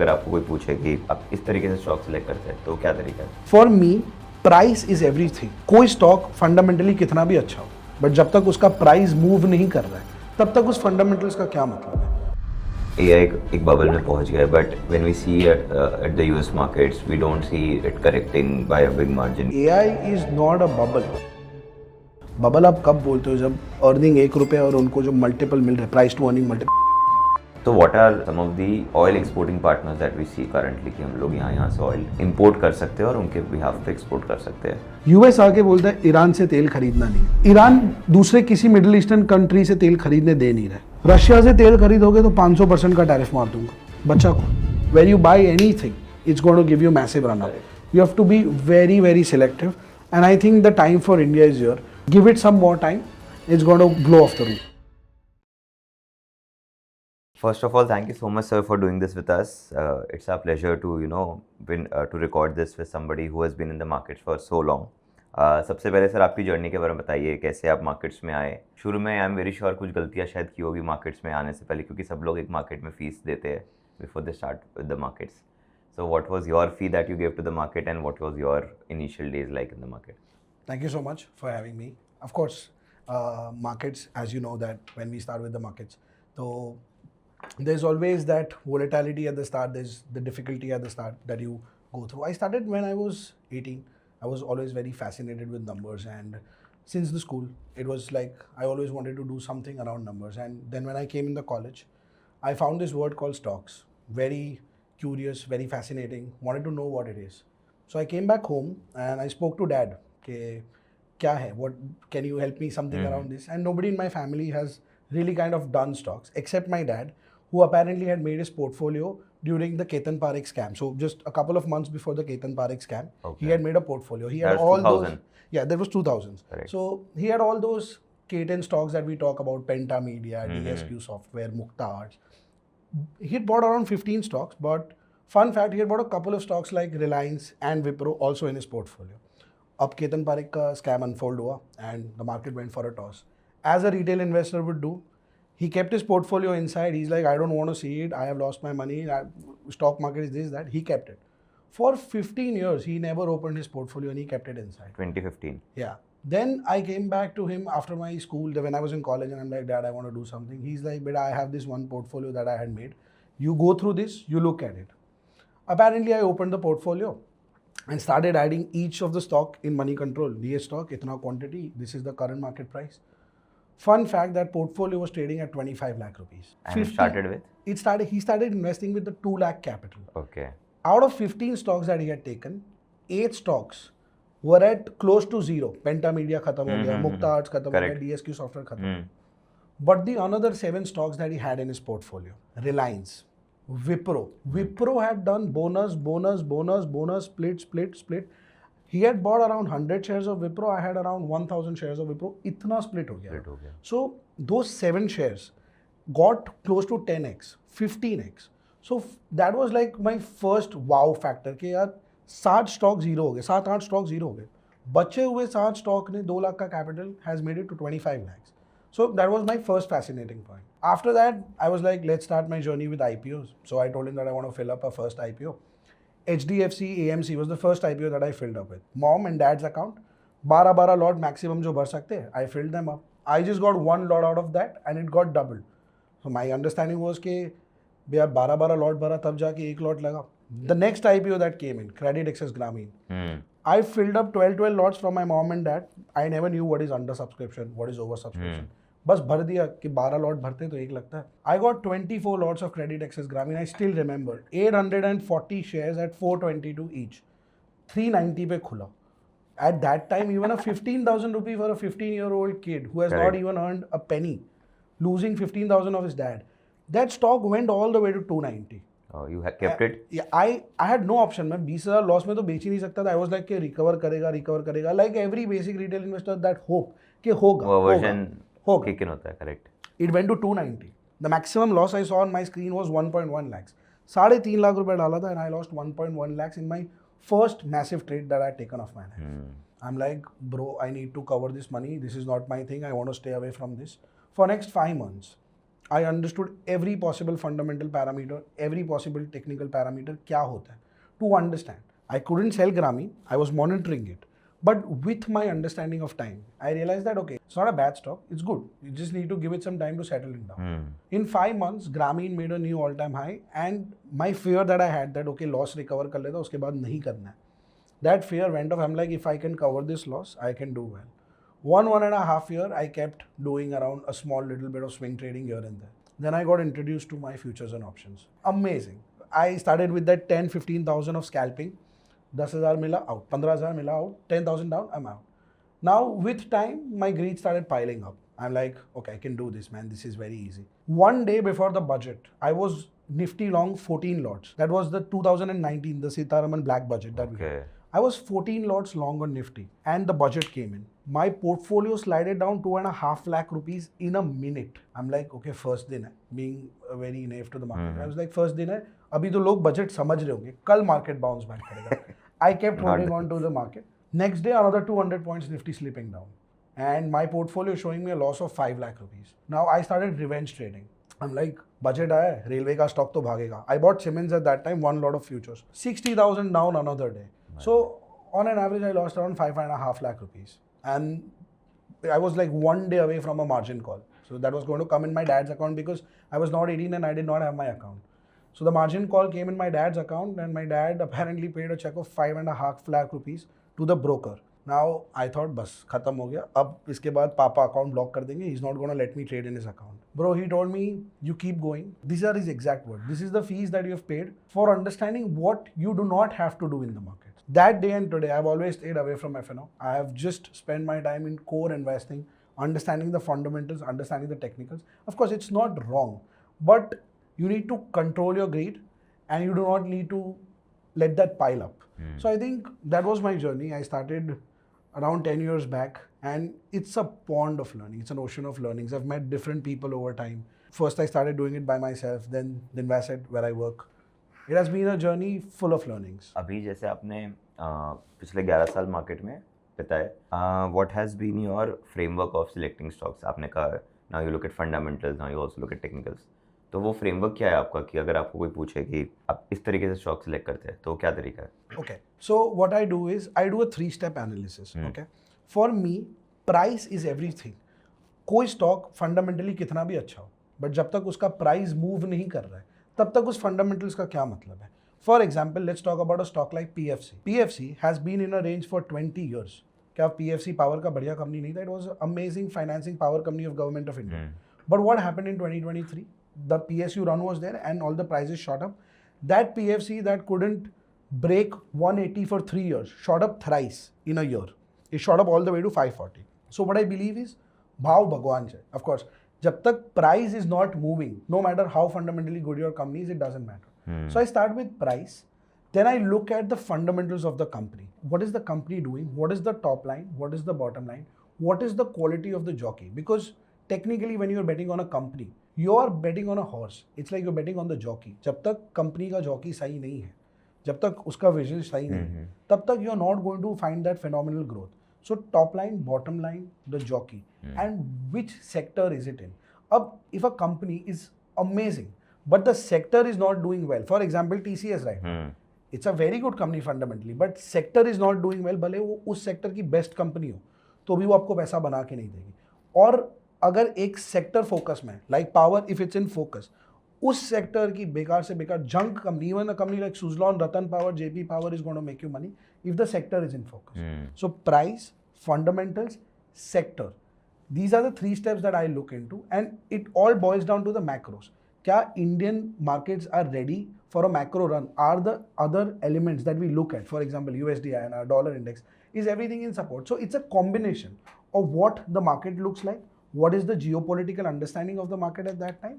अगर आपको कोई पूछे कि आप इस तरीके से स्टॉक सिलेक्ट करते हैं तो क्या तरीका है? For me price is everything. कोई स्टॉक फंडामेंटली कितना भी अच्छा हो, बट जब तक उसका प्राइस मूव नहीं कर रहा है तब तक उस फंडामेंटल्स का क्या मतलब है। एआई एक बबल में पहुंच गया है, but when we see at the US markets we don't see it correcting by a big margin. AI is not a bubble. Bubble आप कब बोलते हो? जब अर्निंग 1 रुपये और उनको जो मल्टीपल मिल रहे हैं, प्राइस टू अर्निंग मल्टीपल। तो what are some of the oil exporting partners that we see currently कि हम लोग यहाँ से ऑयल इंपोर्ट कर सकते हैं और उनके बिहाफ पे एक्सपोर्ट कर सकते हैं? यूएस आके बोलता है ईरान से तेल खरीदना नहीं। ईरान दूसरे किसी मिडिल ईस्टर्न कंट्री से तेल खरीदने दे नहीं रहे। रशिया से तेल खरीदोगे तो 500% का टैरिफ मार दूंगा बच्चा को। Where you buy anything it's going to give you massive run up. You have to be very very selective and I think the time for India is your. Give it some more time, it's going to blow off the roof. First of all, thank you so much, sir, for doing this with us. It's our pleasure to, to record this with somebody who has been in the markets for so long. सबसे पहले sir आपकी journey के बारे में बताइए, कैसे आप markets में आए? शुरू में आई एम वेरी श्योर कुछ गलतियाँ शायद की होगी मार्केट्स में आने से पहले, क्योंकि सब लोग एक मार्केट में फीस देते हैं before they start with the markets. So what was your fee that you give to the market and what was your initial days like in the market? Thank you so much for having me. Of course, markets, as you know, that when we start with the markets, so there's always that volatility at the start. There's the difficulty at the start that you go through. I started when I was 18. I was always very fascinated with numbers, and since the school, it was like I always wanted to do something around numbers. And then when I came in the college, I found this word called stocks. Very curious, very fascinating. Wanted to know what it is. So I came back home and I spoke to dad. Ke, kya hai? What can you help me something around this? And nobody in my family has really kind of done stocks except my dad, who apparently had made his portfolio during the Ketan Parekh scam. So just a couple of months before the Ketan Parekh scam, he had made a portfolio. He had That was all 2000. those. Yeah, that was 2000s. Correct. So he had all those Ketan stocks that we talk about: Penta Media, DSQ Software, Mukta Arts. He had bought around 15 stocks, but fun fact, he had bought a couple of stocks like Reliance and Wipro also in his portfolio. Up Ketan Parekh ka scam unfold hua and the market went for a toss. As a retail investor would do, he kept his portfolio inside. He's like, I don't want to see it. I have lost my money. Stock market is this, that. He kept it. For 15 years, he never opened his portfolio and he kept it inside. 2015. Yeah. Then I came back to him after my school, when I was in college, and I'm like, Dad, I want to do something. He's like, but I have this one portfolio that I had made. You go through this, you look at it. Apparently, I opened the portfolio and started adding each of the stock in money control. DS stock, itna quantity, this is the current market price. Fun fact, that portfolio was trading at 25 lakh rupees. And it started with? He started investing with the 2 lakh capital. Okay. Out of 15 stocks that he had taken, 8 stocks were at close to zero. Penta Media khatam ho gaya, Mukta Arts khatam ho gaya, DSQ Software khatam ho gaya. But the another 7 stocks that he had in his portfolio, Reliance, Wipro. Wipro had done bonus, split. He had bought around 100 shares of Wipro. I had around 1000 shares of Wipro. Itna split ho gaya. So those 7 shares got close to 10x, 15x. So that was like my first wow factor कि यार 7 stock zero हो गए, 7-8 stock zero हो गए. बचे हुए 7 stock ने 2 लाख का capital has made it to 25 lakhs. So that was my first fascinating point. After that, I was like, let's start my journey with IPOs. So I told him that I want to fill up a first IPO. HDFC AMC was the first IPO that I filled up with. Mom and dad's account, 12 lot maximum जो भर सकते हैं, I filled them up. I just got 1 lot out of that and it got doubled. So my understanding was कि भैया 12 lot भरा तब जाके 1 lot लगा. The next IPO that came in, Credit Access Grameen. I filled up 12 lots from my mom and dad. I never knew what is under subscription, what is over subscription. बस भर दिया कि 12 lot भरते तो 1 लगता है. I got 24 lots of Credit Access Grameen. I still remember 840 shares at 422 each. 390 पे खुला. At that time, even a 15,000 rupee for a 15-year-old kid who has not even earned a penny, losing 15,000 of his dad. That stock went all the way to 290. Oh, you kept it? Yeah, I had no option. मैं 20,000 loss में तो बेच ही नहीं सकता था. I was like कि recover करेगा. Like every basic retail investor, that hope कि होगा. किक इन होता है, correct. It went to 290. The maximum loss I saw on my screen was 1.1 lakhs. 3.5 lakh रुपए डाला था and I lost 1.1 lakhs in my first massive trade that I had taken off my life. I'm like, bro, I need to cover this money. This is not my thing. I want to stay away from this. For next 5 months, I understood every possible fundamental parameter, every possible technical parameter क्या होता है to understand. I couldn't sell Grameen, I was monitoring it. But with my understanding of time, I realized that okay, it's not a bad stock, it's good. You just need to give it some time to settle it down. In 5 months, Grameen made a new all-time high, and my fear that I had that okay, loss recover कर लेता उसके बाद नहीं करना है. That fear went off. I'm like, if I can cover this loss, I can do well. 1.5 year, I kept doing around a small little bit of swing trading here and there. Then I got introduced to my futures and options. Amazing. I started with that 10-15,000 of scalping. 10,000 mila out, 15,000 mila out, 10,000 down, I'm out. Now with time, my greed started piling up. I'm like, okay, I can do this, man. This is very easy. One day before the budget, I was Nifty long 14 lots. That was the 2019, the Sitaraman black budget that we had. I was 14 lots long on Nifty and the budget came in. My portfolio slided down 2.5 lakh rupees in a minute. I'm like, okay, first दिन है, being very naive to the market. I was like, first दिन है, अभी तो लोग budget समझ रहे होंगे, कल market bounce back करेगा. I kept holding on to the market. Next day, another 200 points Nifty slipping down. And my portfolio showing me a loss of 5 lakh rupees. Now I started revenge trading. I'm like, budget आया है, railway का stock तो भागेगा. I bought Siemens at that time, one lot of futures. 60,000 down another day. So on an average, I lost around 5.5 lakh rupees. And I was like one day away from a margin call. So that was going to come in my dad's account because I was not 18 and I did not have my account. So the margin call came in my dad's account and my dad apparently paid a check of 5.5 lakh rupees to the broker. Now I thought, बस खत्म हो गया. अब इसके बाद पापा account block कर देंगे. He's not going to let me trade in his account. Bro, he told me, you keep going. These are his exact words. This is the fees that you have paid for understanding what you do not have to do in the market. That day and today, I've always stayed away from FNO. I have just spent my time in core investing, understanding the fundamentals, understanding the technicals. Of course, it's not wrong, but you need to control your greed and you do not need to let that pile up. So I think that was my journey. I started around 10 years back and it's a pond of learning. It's an ocean of learnings. I've met different people over time. First, I started doing it by myself, then Vasset, where I work. It has been a journey full of learnings. अभी जैसे आपने पिछले 11 साल market में बिताए, what has been your framework of selecting stocks? आपने कहा now you look at fundamentals, now you also look at technicals. तो वो फ्रेमवर्क क्या है आपका कि अगर आपको कोई पूछे कि आप इस तरीके से स्टॉक सिलेक्ट करते हैं तो क्या तरीका है? Okay, so what I do is I do a 3-step analysis. Okay, for me price is everything. कोई स्टॉक फंडामेंटली कितना भी अच्छा हो, बट जब तक उसका प्राइस मूव नहीं कर रहा है तब तक उस फंडामेंटल्स का क्या मतलब है? For example, let's talk about a stock like PFC. PFC has been in a range for 20 years. क्या PFC पावर का बढ़िया कंपनी नहीं था? It was amazing financing power company of government of India. But what happened in 2023? The PSU run was there and all the prices shot up. That PFC that couldn't break 180 for 3 years shot up thrice in a year. It shot up all the way to 540. So what I believe is, bhav bhagwan hai. Of course, jab tak price is not moving, no matter how fundamentally good your company is, it doesn't matter. So I start with price. Then I look at the fundamentals of the company. What is the company doing? What is the top line? What is the bottom line? What is the quality of the jockey? Because technically when you're betting on a company, you're betting on a horse. It's like you're betting on the jockey. जब तक company का jockey सही नहीं है, जब तक उसका vision सही नहीं है, तब तक you're not going to find that phenomenal growth. So top line, bottom line, the jockey, and which sector is it in? अब if a company is amazing, but the sector is not doing well. For example, TCS, right? It's a very good company fundamentally, but sector is not doing well. भले वो उस sector की best company हो, तो भी वो आपको पैसा बना के नहीं देगी. और अगर एक सेक्टर फोकस में, like power, if it's in focus, उस सेक्टर की बेकार से बेकार junk company, even a company like Suzlon, Ratan power, JP power is going to make you money if the sector is in focus. So price, fundamentals, sector, these are the 3 steps that I look into, and it all boils down to the macros. क्या Indian markets are ready for a macro run? Are the other elements that we look at, for example USD INR, dollar index, is everything in support? So it's a combination of what the market looks like, what is the geopolitical understanding of the market at that time,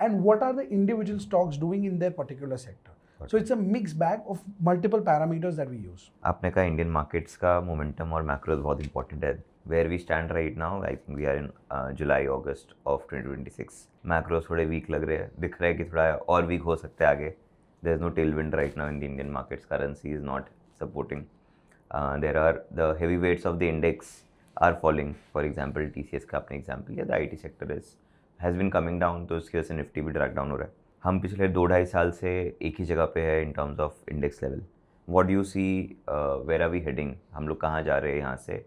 and what are the individual stocks doing in their particular sector. So it's a mixed bag of multiple parameters that we use. आपने कहा Indian markets का momentum और macros बहुत important है. Where we stand right now, I think we are in July August of 2026. Macros थोड़े weak लग रहे हैं, दिख रहा है कि थोड़ा और वीक हो सकते हैं आगे. There is no tailwind right now in the Indian markets. Currency is not supporting. There are the heavyweights of the index are falling. For example, TCS का अपने example, yeah, the IT sector is has been coming down, तो उसकी वजह से Nifty भी drag down हो रहा है। हम पिछले 2-2.5 साल से एक ही जगह पे है in terms of index level. What do you see, where are we heading, हम लोग कहाँ जा रहे हैं यहाँ से,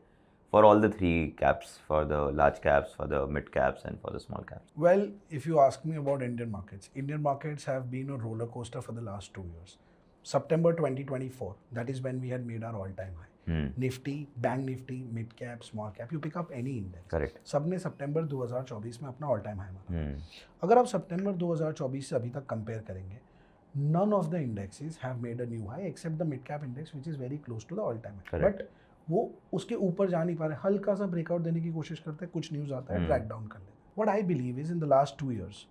for all the 3 caps, for the large caps, for the mid caps and for the small caps? Well, if you ask me about Indian markets have been a roller coaster for the last 2 years. September 2024, that is when we had made our all-time high. Nifty, Bank Nifty, mid cap, small cap, you pick up any index. Correct. सबने सितंबर 2024 में अपना all time high माना। अगर आप सितंबर 2024 से अभी तक compare करेंगे, none of the indexes have made a new high except the mid cap index which is very close to the all time high. Correct. But वो उसके ऊपर जा नहीं पा रहे, हल्का सा ब्रेकआउट देने की कोशिश करते हैं, कुछ न्यूज़ आता है, ड्रैग डाउन कर लेते हैं। What I believe is in the last 2 years,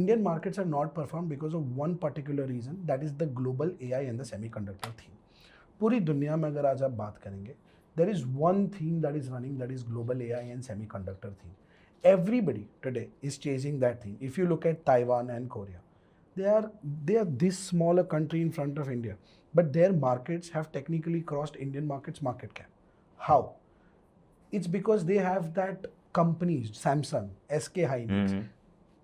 Indian markets have not performed because of one particular reason, that is the global AI and the semiconductor theme. पूरी दुनिया में अगर आज आप बात करेंगे, there is one theme that is running, that is global AI and semiconductor theme. Everybody today is chasing that theme. If you look at Taiwan and Korea, they are this small a country in front of India, but their markets have technically crossed Indian markets market cap. How? It's because they have that companies, Samsung, SK Hynix,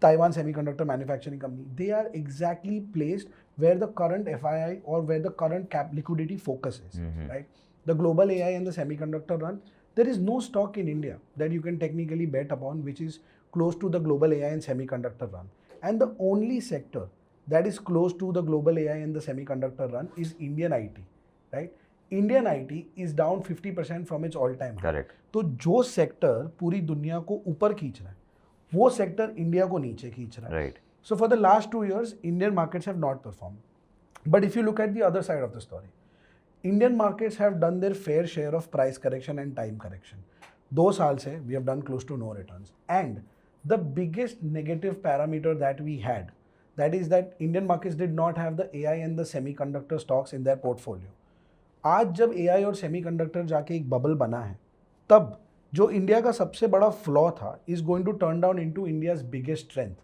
Taiwan Semiconductor Manufacturing Company, they are exactly placed where the current FII or where the current cap liquidity focus is, right? The global AI and the semiconductor run, there is no stock in India that you can technically bet upon which is close to the global AI and semiconductor run. And the only sector that is close to the global AI and the semiconductor run is Indian IT, right? Indian IT is down 50% from its all-time high. Correct. तो जो sector पूरी दुनिया को ऊपर खींच रहा है, वो सेक्टर इंडिया को नीचे खींच रहा है. Right. So for the last 2 years, Indian markets have not performed. But if you look at the other side of the story, Indian markets have done their fair share of price correction and time correction. 2 साल से we have done close to no returns. And the biggest negative parameter that we had, that is that Indian markets did not have the AI and the semiconductor stocks in their portfolio. आज जब AI और semiconductor जाके एक bubble बना है, तब जो India का सबसे बड़ा फ्लॉ था is going to turn down into India's biggest strength.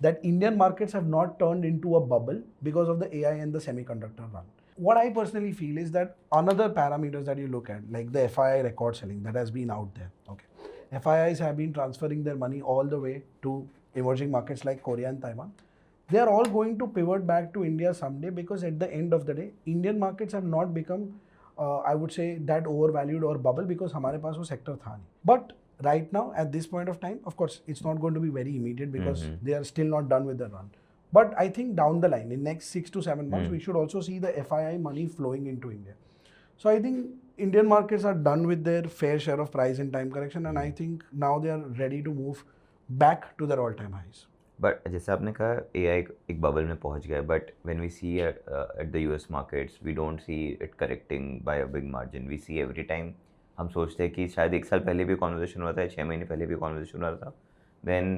That Indian markets have not turned into a bubble because of the AI and the semiconductor run. What I personally feel is that another parameters that you look at, like the FII record selling that has been out there. Okay, FIIs have been transferring their money all the way to emerging markets like Korea and Taiwan. They are all going to pivot back to India someday because at the end of the day, Indian markets have not become, I would say, that overvalued or bubble because हमारे पास वो sector था नहीं. But right now, at this point of time, of course, it's not going to be very immediate because they are still not done with the run. But I think down the line, in next 6 to 7 months, we should also see the FII money flowing into India. So I think Indian markets are done with their fair share of price and time correction, and I think now they are ready to move back to their all-time highs. But जैसे आपने कहा AI एक bubble में पहुंच गया, but when we see at the US markets we don't see it correcting by a big margin. We see every time, हम सोचते हैं कि शायद 1 साल पहले भी कॉन्वर्सेशन हुआ था, 6 महीने पहले भी कॉन्वर्सेशन हुआ था. Then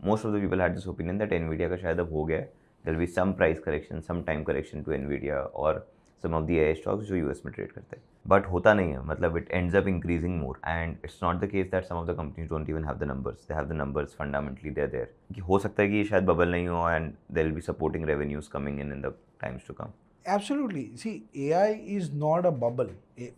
most of the people had this opinion that Nvidia का शायद अब हो गया है, there will be some price correction, some time correction to Nvidia और some of the AI stocks जो US में ट्रेड करते हैं. बट होता नहीं है, मतलब it ends up increasing more and it's not the case that some of the companies don't even have the numbers. They have the numbers, fundamentally they are there. कि हो सकता है कि शायद बबल नहीं हो and there will be supporting revenues coming in the times to come. Absolutely. See, AI is not a bubble.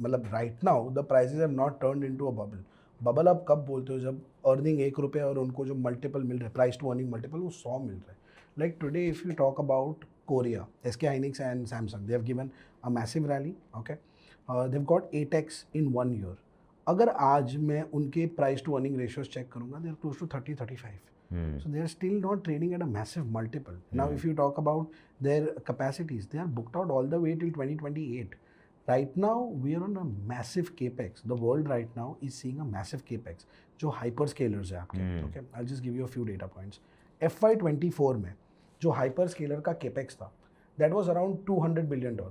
मतलब right now the prices have not turned into a bubble. Bubble आप कब बोलते हो जब earning 1 रुपये और उनको जो मल्टीपल मिल रहा है, प्राइस टू अर्निंग मल्टीपल वो 100 मिल रहा है. Like today if you talk about Korea, SK Hynix and Samsung, they have given a massive rally. Okay, they've got 8x in 1 year. अगर आज मैं उनके price to earning ratios check करूँगा, they are close to 30-35. So they are still not trading at a massive multiple. Now, if you talk about their capacities, they are booked out all the way till 2028. Right now, we are on a massive capex. The world right now is seeing a massive capex. जो hyperscalers है आपके, okay? I'll just give you a few data points. FY24 में जो hyperscaler का capex था, that was around $200 billion.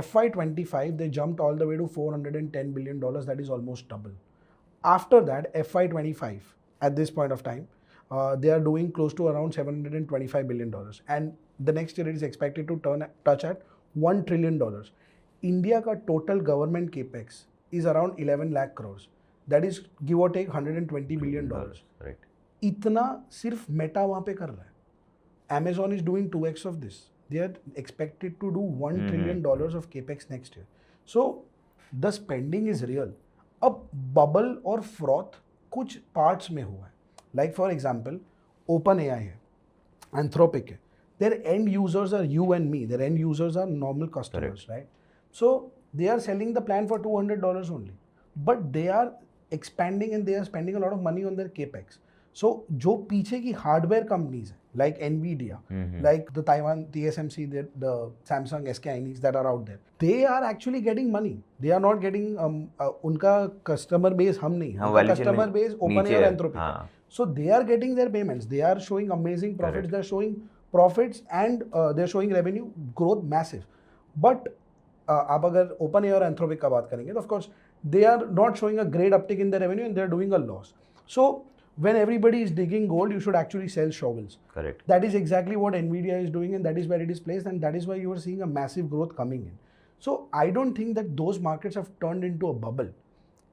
FY25 they jumped all the way to $410 billion. That is almost double. After that, FY25 at this point of time, they are doing close to around $725 billion. And the next year it is expected to touch at $1 trillion. India का total government capex is around 11 lakh crores. That is give or take $120 billion. Right. इतना सिर्फ Meta वहाँ पे कर रहा है. Amazon is doing 2x of this. They are expected to do $1 trillion of capex next year. So the spending is real. अब bubble और froth कुछ parts में हुआ है. Like for example, OpenAI है, Anthropic है. Their end users are you and me. Their end users are normal customers, right? So they are selling the plan for $200 only, but they are expanding and they are spending a lot of money on their capex. So जो पीछे की hardware companies है, like Nvidia, like the Taiwan TSMC, the Samsung, SK Hynix that are out there, they are actually getting money. They are not getting उनका customer base हम नहीं, उनका customer base OpenAI और Anthropic है. So they are getting their payments. They are showing amazing profits. They are showing profits and they are showing revenue growth massive. But आप अगर OpenAI और Anthropic का बात करेंगे तो of course they are not showing a great uptick in their revenue and they are doing a loss. So when everybody is digging gold, you should actually sell shovels. Correct. That is exactly what Nvidia is doing, and that is where it is placed, and that is why you are seeing a massive growth coming in. So I don't think that those markets have turned into a bubble.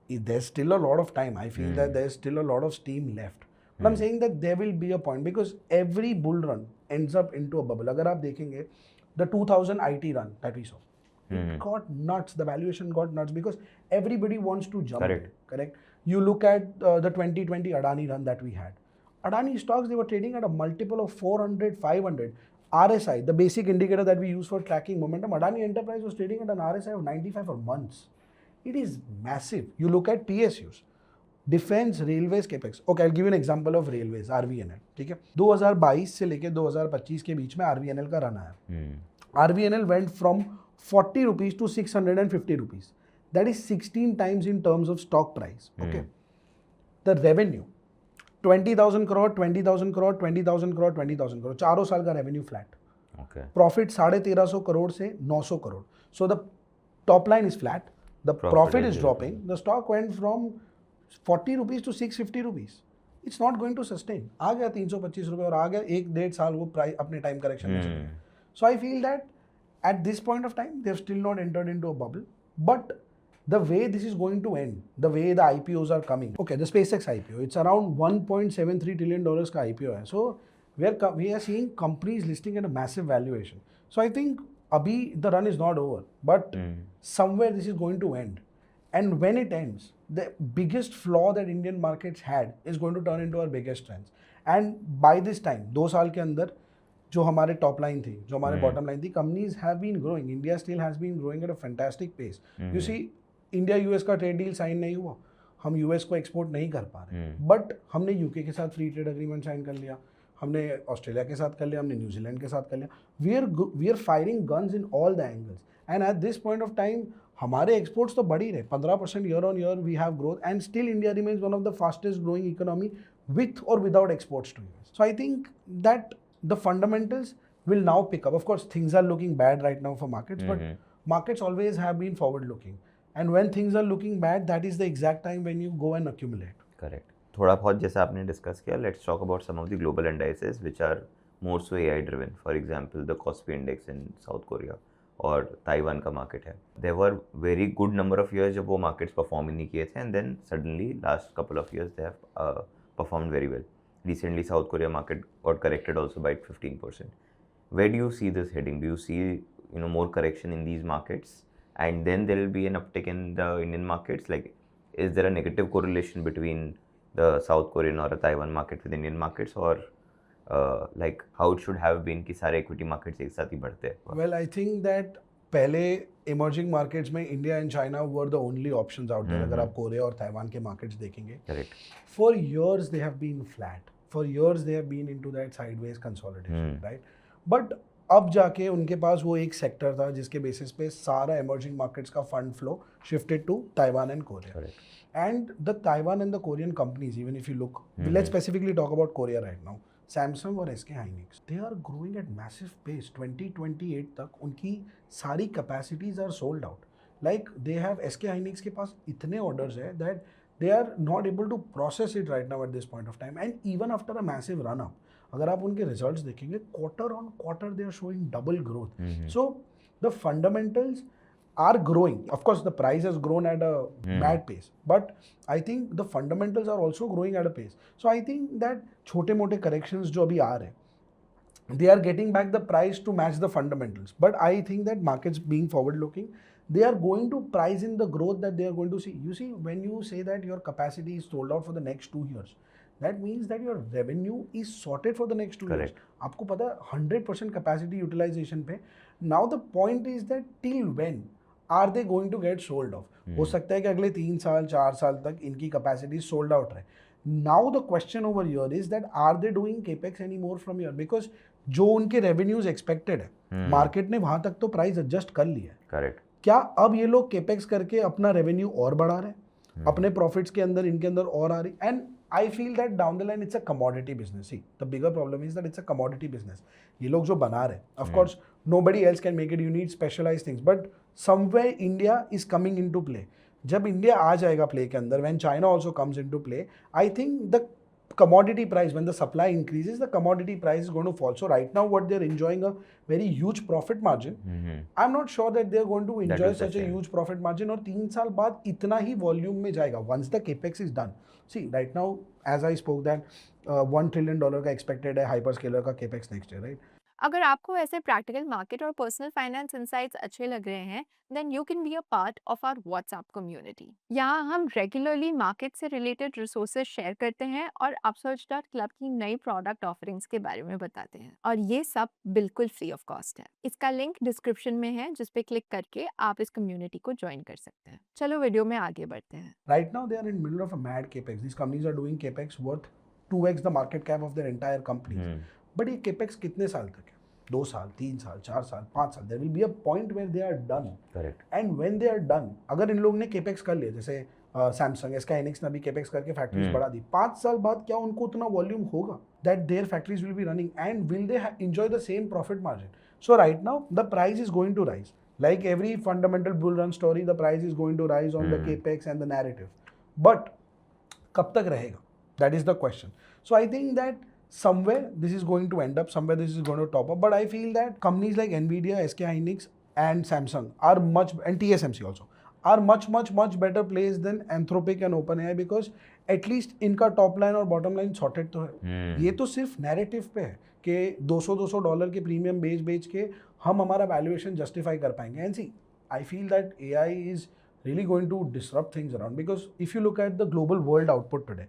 There's still a lot of time. I feel that there's still a lot of steam left. But I'm saying that there will be a point because every bull run ends up into a bubble. अगर आप देखेंगे the 2000 IT run that we saw, it got nuts. The valuation got nuts because everybody wants to jump. Correct. In, correct. You look at the 2020 Adani run that we had. Adani stocks, they were trading at a multiple of 400, 500. RSI, the basic indicator that we use for tracking momentum, Adani Enterprise was trading at an RSI of 95 for months. It is massive. You look at PSUs. Defense, railways, capex. Okay, I'll give you an example of railways, RVNL. ठीक है, 2022 से लेके 2025 के बीच में RVNL का run आया. RVNL went from 40 rupees to 650 rupees. That is 16 times in terms of stock price. Okay. The revenue, 20,000 crore, 20,000 crore, 20,000 crore, 20,000 crore. चारों साल का revenue flat. Okay. Profit 1350 crore से 900 crore. So the top line is flat. The profit is dropping. The stock went from 40 rupees to 650 rupees. It's not going to sustain. आ गया 325 रुपए और आ गया 1-1.5 साल वो प्राइस अपने टाइम करेक्शन में चले. So I feel that at this point of time, they've still not entered into a bubble. But the way this is going to end, the way the IPOs are coming. Okay, the SpaceX IPO, it's around $1.73 trillion का IPO है. So we are seeing companies listing at a massive valuation. So I think abhi the run is not over, but somewhere this is going to end. And when it ends, the biggest flaw that Indian markets had is going to turn into our biggest strength. And by this time, 2 साल के अंदर जो हमारे top line थी, जो हमारे bottom line थी, companies have been growing. India still has been growing at a fantastic pace. You see, India US का ट्रेड डील साइन नहीं हुआ, हम यूएस को एक्सपोर्ट नहीं कर पा रहे, बट हमने यूके के साथ फ्री ट्रेड एग्रीमेंट साइन कर लिया, हमने ऑस्ट्रेलिया के साथ कर लिया, हमने न्यूजीलैंड के साथ कर लिया. We are firing guns in all the angles. And at this point of time हमारे एक्सपोर्ट्स तो बढ़ ही रहे, 15% year on year we have growth, and still India remains one of the fastest growing economy with और without exports to US. So I think that the fundamentals will now pick up. Of course, things are looking bad right now for markets, but markets always have been forward looking. And when things are looking bad, that is the exact time when you go and accumulate. Correct. थोड़ा बहुत जैसा आपने discuss किया, let's talk about some of the global indices which are more so AI driven. For example, the Kospi index in South Korea और Taiwan का market है. There were very good number of years जब वो markets perform ही नहीं किए थे, and then suddenly last couple of years they have performed very well. Recently, South Korea market got corrected also by 15%. Where do you see this heading? Do you see more correction in these markets, and then there will be an uptick in the Indian markets? Like, is there a negative correlation between the South Korean or a Taiwan market with Indian markets, or like how it should have been कि सारे equity markets एक साथ ही बढ़ते हैं? Well, I think that पहले emerging markets में India and China were the only options out there. अगर आप कोरिया और ताइवान के markets देखेंगे, Correct. For years they have been flat. For years they have been into that sideways consolidation, right? But अब जाके उनके पास वो एक सेक्टर था जिसके बेसिस पे सारा emerging markets का fund flow shifted to Taiwan and Korea. Correct. And the Taiwan and the Korean companies, even if you look, let's specifically talk about Korea right now. Samsung और SK Hynix, they are growing at massive pace. 2028 तक उनकी सारी capacities are sold out. Like they have SK Hynix के पास इतने orders है that they are not able to process it right now at this point of time. And even after a massive run up, अगर आप उनके results देखेंगे, quarter on quarter they are showing double growth. So the fundamentals are growing. Of course, the price has grown at a bad pace, but I think the fundamentals are also growing at a pace. So I think that छोटे मोटे corrections जो अभी आ रहे हैं, they are getting back the price to match the fundamentals. But I think that markets being forward looking, they are going to price in the growth that they are going to see. You see, when you say that your capacity is sold out for the next 2 years, that means that your revenue is sorted for the next 2 years. Correct. आपको पता है 100% capacity utilization पे. Now the point is that till when are they going to get sold off? हो सकता है कि अगले 3 साल 4 साल तक इनकी capacity sold out रहे. Now the question over here is that are they doing capex anymore from here? Because जो उनके revenues expected है, मार्केट ने वहां तक तो प्राइस एडजस्ट कर लिया है. करेक्ट. क्या अब ये लोग केपेक्स करके अपना रेवेन्यू और बढ़ा रहे हैं, अपने प्रॉफिट्स के अंदर इनके अंदर और आ रही. And I feel that down the line it's a commodity business. See the bigger problem is that it's a commodity business. ये लोग जो बना रहे हैं, of course nobody else can make it, you need specialised things, but somewhere India is coming into play. जब India आ जाएगा play के अंदर, when China also comes into play, I think the commodity price, when the supply increases, the commodity price is going to fall. So right now what they're enjoying a very huge profit margin. I'm not sure that they're going to enjoy such a huge profit margin. और 3 साल बाद इतना ही volume में जाएगा once the capex is done. See right now as I spoke that $1 trillion का expected है hyperscaler का capex next year, right? अगर आपको ऐसे प्रैक्टिकल मार्केट और पर्सनल फाइनेंस इंसाइट्स अच्छे लग रहे हैं, then you can be a part of our WhatsApp community. यहाँ हम रेगुलरली मार्केट से रिलेटेड रिसोर्सेज शेयर करते हैं और upsurge.club की नई प्रोडक्ट ऑफरिंग्स के बारे में बताते हैं, और ये सब बिल्कुल फ्री ऑफ कॉस्ट है. इसका लिंक डिस्क्रिप्शन में है, जिस पे क्लिक करके आप इस कम्युनिटी को ज्वाइन कर सकते हैं. चलो वीडियो में आगे बढ़ते हैं. Right now they are in middle of a mad capex. These companies are doing capex worth 2x the market cap of their entire companies. But ये capex कितने साल तक है? 2 साल, 3 साल, 4 साल, 5 साल. There will be a point where they are done. Correct. And when they are done, अगर इन लोगों ने capex कर लिया, जैसे सैमसंग, SK Hynix ने भी capex करके फैक्ट्रीज बढ़ा दी, 5 साल बाद क्या उनको उतना वॉल्यूम होगा that their factories will be running, and will they enjoy the same profit margin? So right now the price is going to rise. Like every fundamental bull run story, the price is going to rise on the capex and the narrative. But कब तक रहेगा? That is the question. So I think that somewhere this is going to end up, somewhere this is going to top up. But I feel that companies like Nvidia, SK Hynix, and Samsung are much, and TSMC also, are much better placed than Anthropic and OpenAI, because at least इनका top line और bottom line sorted तो है. ये तो सिर्फ narrative पे है कि $200 के प्रीमियम बेच के हम हमारा वैल्यूएशन जस्टिफाई कर पाएंगे. And see I feel that AI is really going to disrupt things around, because if you look at the global world output today,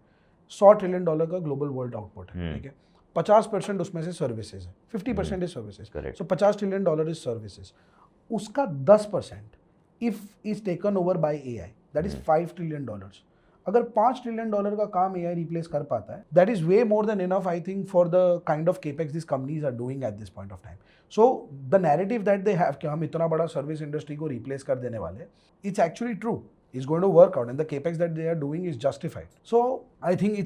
$100 trillion का ग्लोबल वर्ल्ड आउटपुट है. ठीक है, 50% उसमें से सर्विसेज है, 50% is services. So $50 trillion is services. उसका 10% if is taken over by AI, that is $5 trillion. अगर $5 trillion का काम AI रिप्लेस कर पाता है, that is way more than enough, I think, for the kind of capex this companies are doing at this point of time. So the narrative that they have कि हम इतना बड़ा service industry को replace कर देने वाले, it's actually true. Is going to work out, and the capex that they are doing is justified. So I think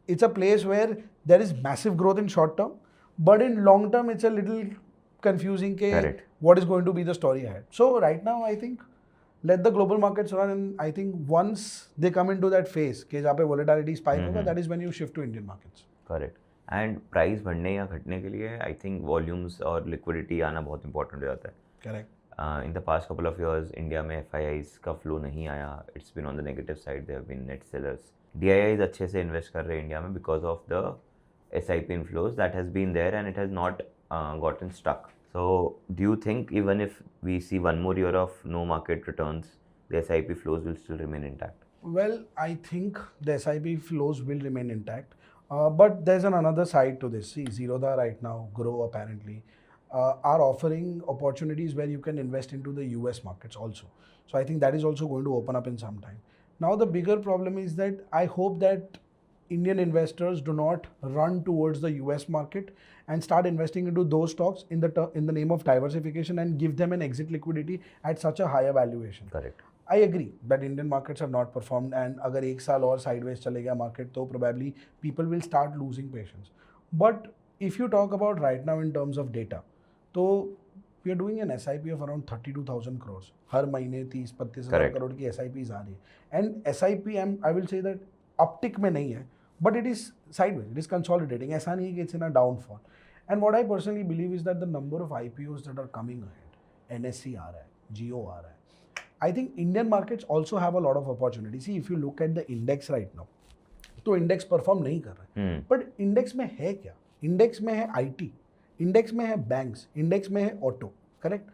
it's a place where there is massive growth in short term, but in long term it's a little confusing ke what is going to be the story ahead. So right now I think let the global markets run, and I think once they come into that phase कि जहाँ पे volatility spike होगा, that is when you shift to Indian markets. Correct. And price बढ़ने या घटने के लिए I think volumes और लिक्विडिटी आना बहुत इंपॉर्टेंट हो जाता है. Correct. In the past couple of years India में FIIs का फ्लो नहीं आया. It's been on the negative side, there have been net sellers. DIIs अच्छे से इन्वेस्ट कर रहे हैं इंडिया में because of the SIP inflows that has been there, and it has not gotten stuck. So do you think even if we see one more year of no market returns, the SIP flows will still remain intact? Well, I think the SIP flows will remain intact, but there's another side to this. See, Zerodha right now, Grow apparently, are offering opportunities where you can invest into the US markets also. So I think that is also going to open up in some time. Now the bigger problem is that I hope that Indian investors do not run towards the US market and start investing into those stocks in the name of diversification and give them an exit liquidity at such a higher valuation. Correct. I agree that Indian markets have not performed, and अगर एक साल और sideways चले गया market तो probably people will start losing patience. But if you talk about right now in terms of data, तो we are doing an SIP of around 32,000 crores. हर महीने 30-32 हज़ार करोड़ की SIPs आ रही है. And SIP, I will say that uptick में नहीं है, but it is sideways, it is consolidating. ऐसा नहीं है कि it's in a downfall. And what I personally believe is that the number of IPOs that are coming ahead, NSE आ रहा है, Jio आ रहा है. I think Indian markets also have a lot of opportunity. See, if you look at the index right now, तो index perform नहीं कर रहा है. But index में है क्या? Index में है IT, index में है banks, index में है auto, correct?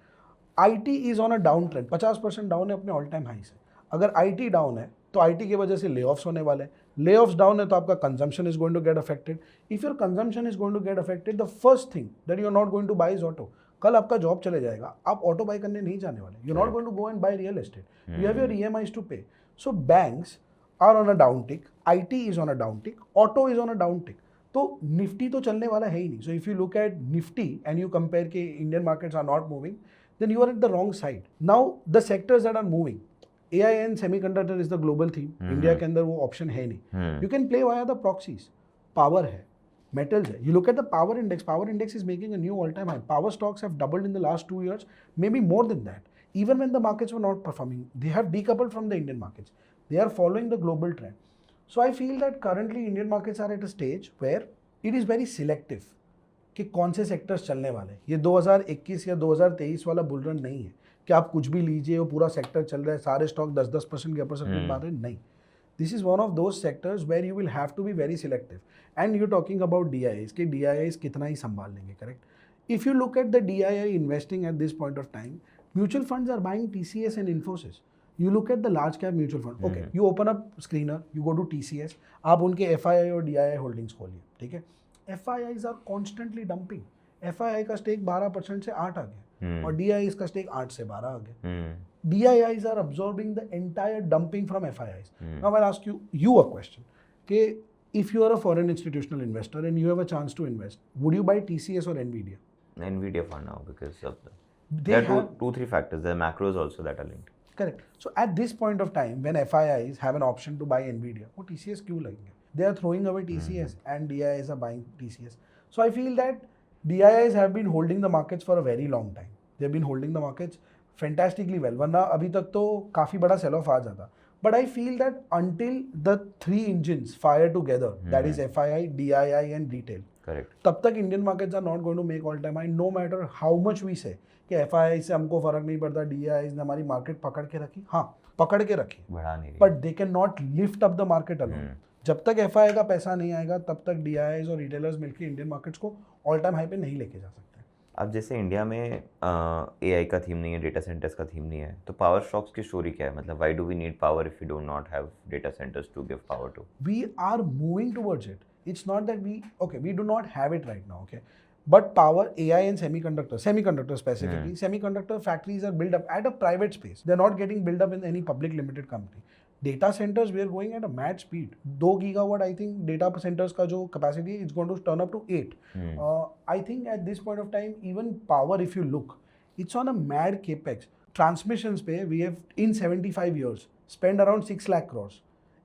IT is on a down trend. 50% down है अपने ऑल टाइम हाई से. अगर IT डाउन है तो आईटी की वजह से ले ऑफ्स होने वाले हैं, ले ऑफ्स डाउन है तो आपका consumption is going to get affected. If your consumption is going to get affected, the first thing that you are not going to buy is auto. कल आपका जॉब चले जाएगा, आप ऑटो बाय करने नहीं जाने वाले. You are not going to go and buy real estate. You have your EMIs to pay. So banks are on a down tick, IT is on a down tick, auto is on a down tick. तो निफ्टी तो चलने वाला है ही नहीं. So if you look at Nifty and you compare के Indian markets are not moving, then you are at the wrong side. Now the sectors that are moving, AI and semiconductor is the global theme. India के अंदर वो option है नहीं. You can play via the proxies. Power है, metals है. You look at the power index. Power index is making a new all-time high. Power stocks have doubled in the last 2 years, maybe more than that. Even when the markets were not performing, they have decoupled from the Indian markets. They are following the global trend. So I feel that currently Indian markets are at a stage where it is very selective कि कौन से sectors चलने वाले हैं. ये 2021 या 2023 वाला bull run नहीं है कि आप कुछ भी लीजिए वो पूरा सेक्टर चल रहा है, सारे स्टॉक 10% के अपर सर्किट मार रहे हैं. नहीं, this is one of those sectors where you will have to be very selective. And you talking about DIIs कि DIIs कितना ही संभाल लेंगे. Correct. If you look at the DII investing at this point of time, mutual funds are buying TCS and Infosys. You look at the large cap mutual fund. Okay, you open up screener, you go to TCS, आप उनके FII और DII holdings खोलिए. ठीक है. FIIs are constantly dumping. FII का stake 12% से 8 आ गया और DIIs का स्टेक 8 से 12 आ गया. DIIs are absorbing the entire dumping from FIIs. Now I'll ask you a question. कि if you are a foreign institutional investor and you have a chance to invest, would you buy TCS or NVIDIA? NVIDIA for now because of They there are have- two, three factors. There are macros also that are linked. Correct. So at this point of time, when FIIs have an option to buy NVIDIA, वो TCS क्यों लगेंगे? They are throwing away TCS and DIIs are buying TCS. So I feel that DIIs have been holding the markets for a very long time. They have been holding the markets fantastically well. वरना अभी तक तो काफ़ी बड़ा sell off आ जाता. But I feel that until the three engines fire together, that is FII, DII and retail, Correct. तब तक Indian markets are not going to make all time high. No matter how much we say कि FII से हमको फर्क नहीं पड़ता, DIIs ने हमारी मार्केट पकड़ के रखी. हाँ, पकड़ के रखी, बढ़ा नहीं रही. But they can not lift up the market alone. जब तक FII का पैसा नहीं आएगा तब तक DIIs और रिटेलर्स मिलकर इंडियन मार्केट्स को ऑल टाइम हाई पे नहीं लेके जा सकते. अब जैसे इंडिया में AI का थीम नहीं है, डेटा सेंटर्स का थीम नहीं है, तो पावर स्टॉक्स की स्टोरी क्या है? मतलब why do we need power if you do not have data centres to give power to? We are moving towards it. It's not that we do not have it right now, okay? But power, AI and semiconductor specifically, semiconductor factories are built up at a private space. They're not getting built up in any public limited company. Data centers, we are going at a mad speed. 2 gigawatt, I think, data centers का जो capacity is going to turn up to 8. I think at this point of time, even power, if you look, it's on a mad capex. Transmissions पे, we have in 75 years spent around 6 lakh crores.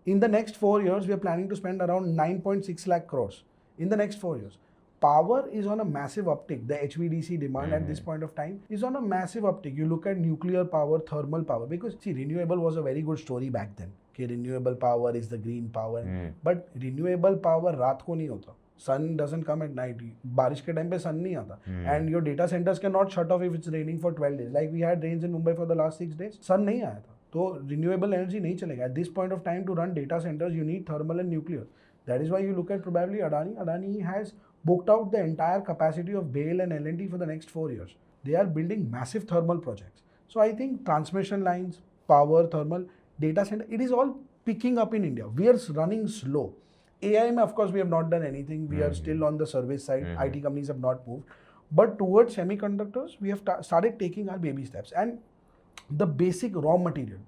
In the next 4 years, we are planning to spend around 9.6 lakh crores. In the next 4 years. Power is on a massive uptick. The HVDC demand at this point of time is on a massive uptick. You look at nuclear power, thermal power, because see, renewable was a very good story back then. Okay, renewable power is the green power. But renewable power रात को नहीं होता. Sun doesn't come at night. बारिश के time पे sun नहीं आता. And your data centers cannot shut off if it's raining for 12 days. Like we had rains in Mumbai for the last 6 days. Sun नहीं आया था. तो रिन्यूएबल एनर्जी नहीं चलेगा. At this point of time to run data centres you need thermal and nuclear. That is why you look at probably Adani has booked out the entire capacity of BHEL and L&T for the next 4 years. They are building massive thermal projects. So I think transmission lines, power, thermal, data center, it is all picking up in India. We are running slow. AI, of course, we have not done anything. We are still on the service side. IT companies have not moved. But towards semiconductors, we have started taking our baby steps. And the basic raw material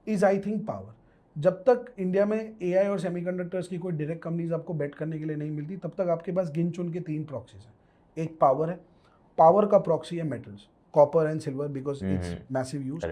is, I think, power. जब तक India में AI और semiconductors की कोई direct companies आपको बेट करने के लिए नहीं मिलती, तब तक आपके पास गिन चुन के 3 प्रॉक्सीज हैं. एक पावर है, पावर का प्रॉक्सी है metals, copper and silver, because it's massive use.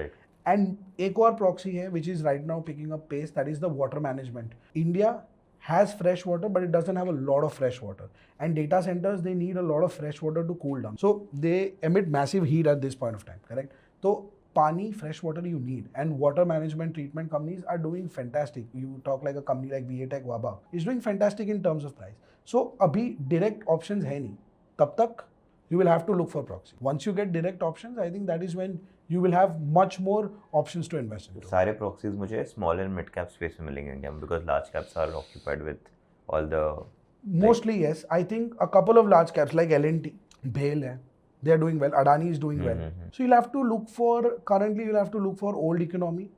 And एक और प्रॉक्सी है which is right now picking up pace, that is the water management. India has fresh water, but it doesn't have a lot of fresh water. And data centers, they need a lot of fresh water to cool down. So they emit massive heat at this point of time, correct? So pani, fresh water you need. And water management treatment companies are doing fantastic. You talk like a company like VATech, Waba is doing fantastic in terms of price. So abhi direct options hai nahi. Tab tak you will have to look for proxy. Once you get direct options, I think that is when you will have much more options to invest in. सारे proxies मुझे small and mid cap space में मिलेंगे India में, because large caps are occupied with all the. Mostly yes. I think a couple of large caps like L&T, BHEL hai, they are doing well. Adani is doing well. So you'll have to look for, currently you'll have to look for old economy,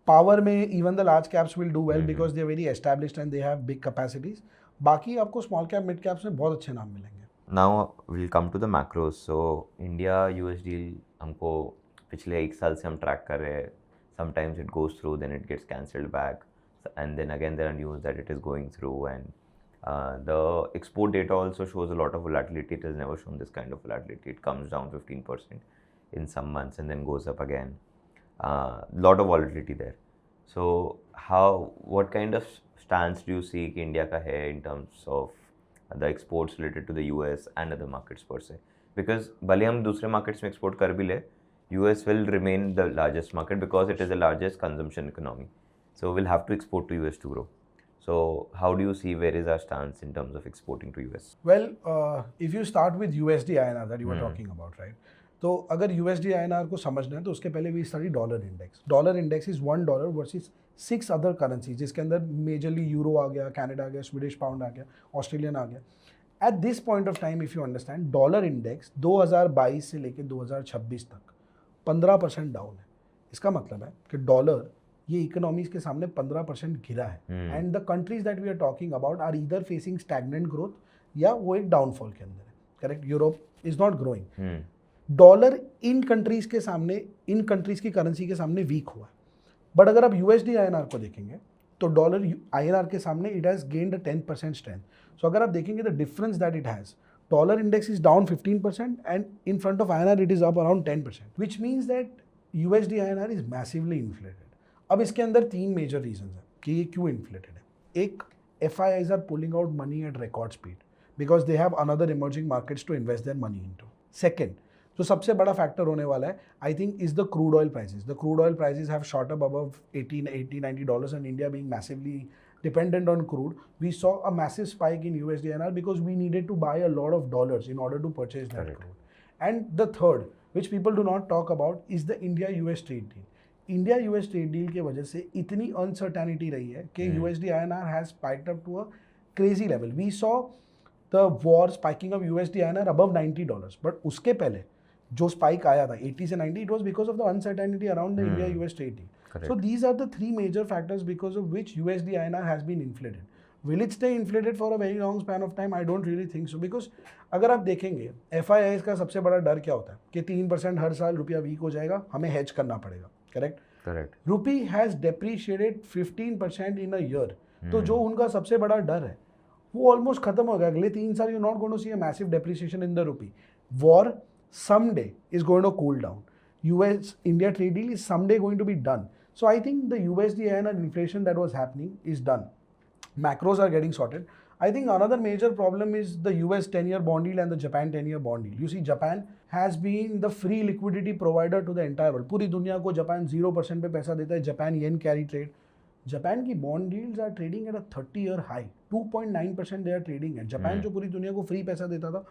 power में even the large caps will do well because they are very established and they have big capacities. बाकी आपको small cap mid caps में बहुत अच्छे नाम मिलेंगे. Now we'll come to the macros. So India US deal हमको पिछले 1 साल से हम ट्रैक कर रहे हैं. Sometimes it goes through, then it gets cancelled back, and then again there are news that it is going through. And the export data also shows a lot of volatility. It has never shown this kind of volatility. It comes down 15% in some months and then goes up again. Lot of volatility there. So what kind of stance do you see कि India का है in terms of the exports related to the US and other markets per se? Because भले हम दूसरे markets में export कर भी ले, US will remain the largest market because it is the largest consumption economy. So we'll have to export to US to grow. So how do you see where is our stance in terms of exporting to US? Well, if you start with USD INR that you were talking about, right? तो अगर USD INR को समझना है तो उसके पहले we study dollar index. Dollar index is $1 versus 6 other currencies, जिसके अंदर मेजरली यूरो आ गया, कनाडा आ गया, स्वीडिश पाउंड आ गया, ऑस्ट्रेलियन आ गया. Eight this point of time if you understand, dollar index 2022 से लेकर 2026 तक 15% डाउन है. इसका मतलब है कि डॉलर ये इकोनॉमीज के सामने 15% गिरा है. And the countries that we are talking about are either facing stagnant growth या वो एक डाउनफॉल के अंदर है. Correct. Europe is not growing. Dollar in countries के सामने, इन कंट्रीज की करेंसी के सामने वीक हुआ है. बट अगर आप यूएसडी आईएनआर को देखेंगे तो डॉलर आईएनआर के सामने इट हैज गेन्ड 10% स्ट्रेंथ. सो अगर आप देखेंगे the difference that it has, dollar index is down 15% and in front of INR it is up around 10%, which means that USD INR is massively inflated. अब इसके अंदर 3 major reason है कि ये क्यों इन्फ्लेटेड है. एक, FIIs are pulling out money at record speed because they have another emerging markets to invest their money into. Second, जो सबसे बड़ा फैक्टर होने वाला है I think is the crude oil prices. The crude oil prices have shot up above $80-90 and India being massively dependent on crude, we saw a massive spike in USD INR because we needed to buy a lot of dollars in order to purchase that crude. And the third, which people do not talk about, is the India-US trade deal. India-US trade deal के वजह से इतनी uncertainty रही है कि USD INR has spiked up to a crazy level. We saw the war spiking of USD INR above $90, but उसके पहले जो स्पाइक आया था 80 से 90, it was because of the uncertainty around the India US trade deal. So these are the 3 major factors because of which USD INR has been inflated. Will it stay inflated for a very long span of time? I don't really think so. Because अगर आप देखेंगे FIIs का सबसे बड़ा डर क्या होता है कि 3% हर साल रुपया वीक हो जाएगा, हमें हेज करना पड़ेगा. Correct. Rupee has depreciated 15% in a year. तो जो उनका सबसे बड़ा डर है वो ऑलमोस्ट खत्म हो गया. अगले 3 साल you not going to see a massive depreciation in the rupee. War someday is going to cool down. US-India trade deal is someday going to be done. So I think the USD INR inflation that was happening is done. Macros are getting sorted. I think another major problem is the US 10-year bond yield and the Japan 10-year bond yield. You see, Japan has been the free liquidity provider to the entire world. पूरी दुनिया को Japan 0% पे पैसा देता है. Japan yen carry trade. Japan की bond yields are trading at a 30-year high. 2.9% they are trading है. Japan जो पूरी दुनिया को फ्री पैसा देता था,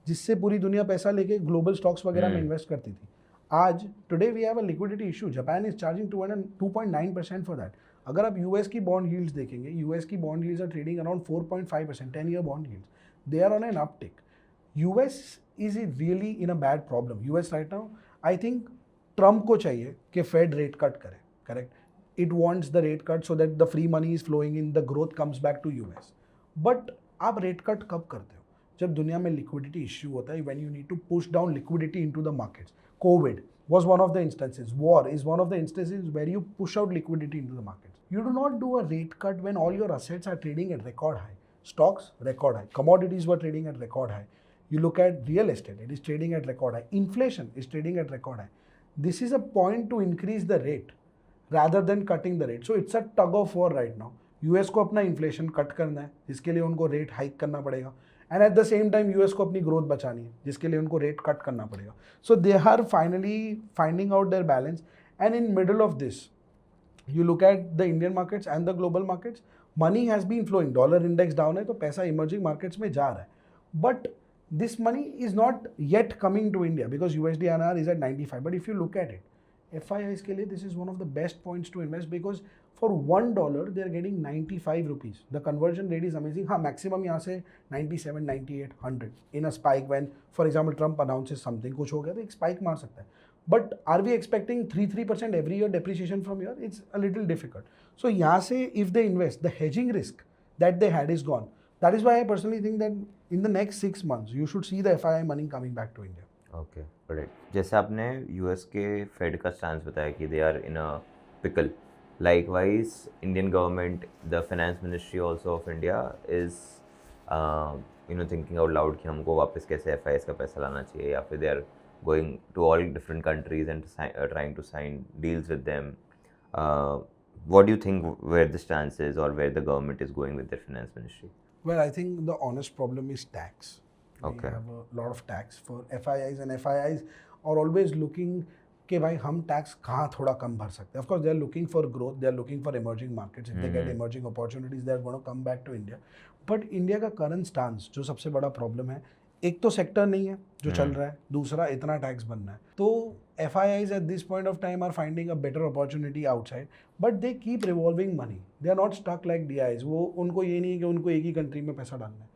जिससे पूरी दुनिया पैसा लेके ग्लोबल स्टॉक्स वगैरह में इन्वेस्ट करती थी, आज today we have a liquidity issue. Japan is charging 2.9% for that. अगर आप यूएस की बॉन्ड यील्ड्स देखेंगे, यूएस की bond yields are trading around 4.5%. 10-year bond yields, they are on an uptick. US is really in a bad problem. US right now, I think Trump को चाहिए कि Fed rate cut करे. Correct. It wants the rate cut so that the free money is flowing in, the growth comes back to US. But आप rate cut कब करते हो? जब दुनिया में लिक्विडिटी इश्यू होता है, when you need to push down liquidity into the markets. Covid was one of the instances. War is one of the instances where you push out liquidity into the markets. You do not do a rate cut when all your assets are trading at record high. Stocks, record high. Commodities were trading at record high. You look at real estate, it is trading at record high. Inflation is trading at record high. This is a point to increase the rate rather than cutting the rate. So it's a tug of war right now. US को अपना inflation cut करना है, जिसके लिए उनको rate hike करना पड़ेगा. And at the same time US को अपनी ग्रोथ बचानी है, जिसके लिए उनको रेट कट करना पड़ेगा. So they are finally finding out their balance. And in middle of this you look at the Indian markets and the global markets. Money has been flowing. Dollar index down है तो पैसा emerging markets में जा रहा है. But this money is not yet coming to India because USD INR is at 95. But if you look at it, FIIs के लिए this is one of the best points to invest because for $1 they are getting 95 rupees. The conversion rate is amazing. हाँ, maximum यहाँ से 97, 98, 100 in a spike when, for example, Trump announces something, कुछ हो गया तो एक spike मार सकता है. But are we expecting 3% every year depreciation from here? It's a little difficult. So यहाँ से if they invest, the hedging risk that they had is gone. That is why I personally think that in the next 6 months, you should see the FII money coming back to India. Okay right, जैसे आपने US के Fed का stance बताया कि they are in a pickle, likewise Indian government, the finance ministry also of India is thinking out loud कि हमको वापस कैसे एफआईएस का पैसा लाना चाहिए, या फिर they are going to all different countries and trying to sign deals with them. What do you think where the stance is or where the government is going with their finance ministry? Well, I think the honest problem is tax. Okay. We have a lot of tax for FIIs, and FIIs are always looking कि भाई हम tax कहाँ थोड़ा कम भर सकते हैं. Of course, they are looking for growth, they are looking for emerging markets. If they get emerging opportunities, they are going to come back to India. But India का current stance जो सबसे बड़ा problem है, एक तो sector नहीं है जो चल रहा है, दूसरा इतना टैक्स बनना है. तो FIIs at this point of time are finding a better opportunity outside, but they keep revolving money. They are not stuck like DIs. वो उनको ये नहीं है कि उनको एक ही कंट्री में पैसा डालना है.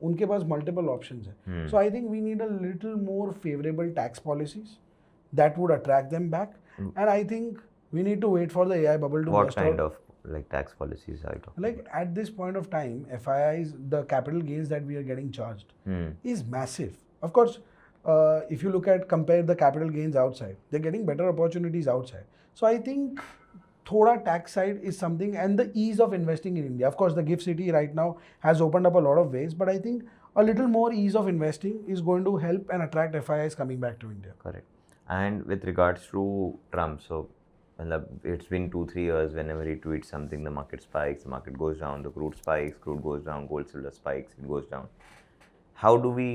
उनके पास मल्टीपल ऑप्शंस है. So I think we need a little more favourable tax policies that would attract them back. And I think we need to wait for the AI bubble to What burst kind out. of like tax policies are you talking Like at this point of time, FIIs, the capital gains that we are getting charged is massive. Of course, if you look at compare the capital gains outside, they're getting better opportunities outside. So I think thoda tax side is something, and the ease of investing in India. Of course, the GIFT City right now has opened up a lot of ways, but I think a little more ease of investing is going to help and attract FIIs coming back to India. Correct. And with regards to Trump, so it's been 2-3 years, whenever he tweets something, the market spikes, the market goes down, the crude spikes, crude goes down, gold, silver spikes, it goes down. How do we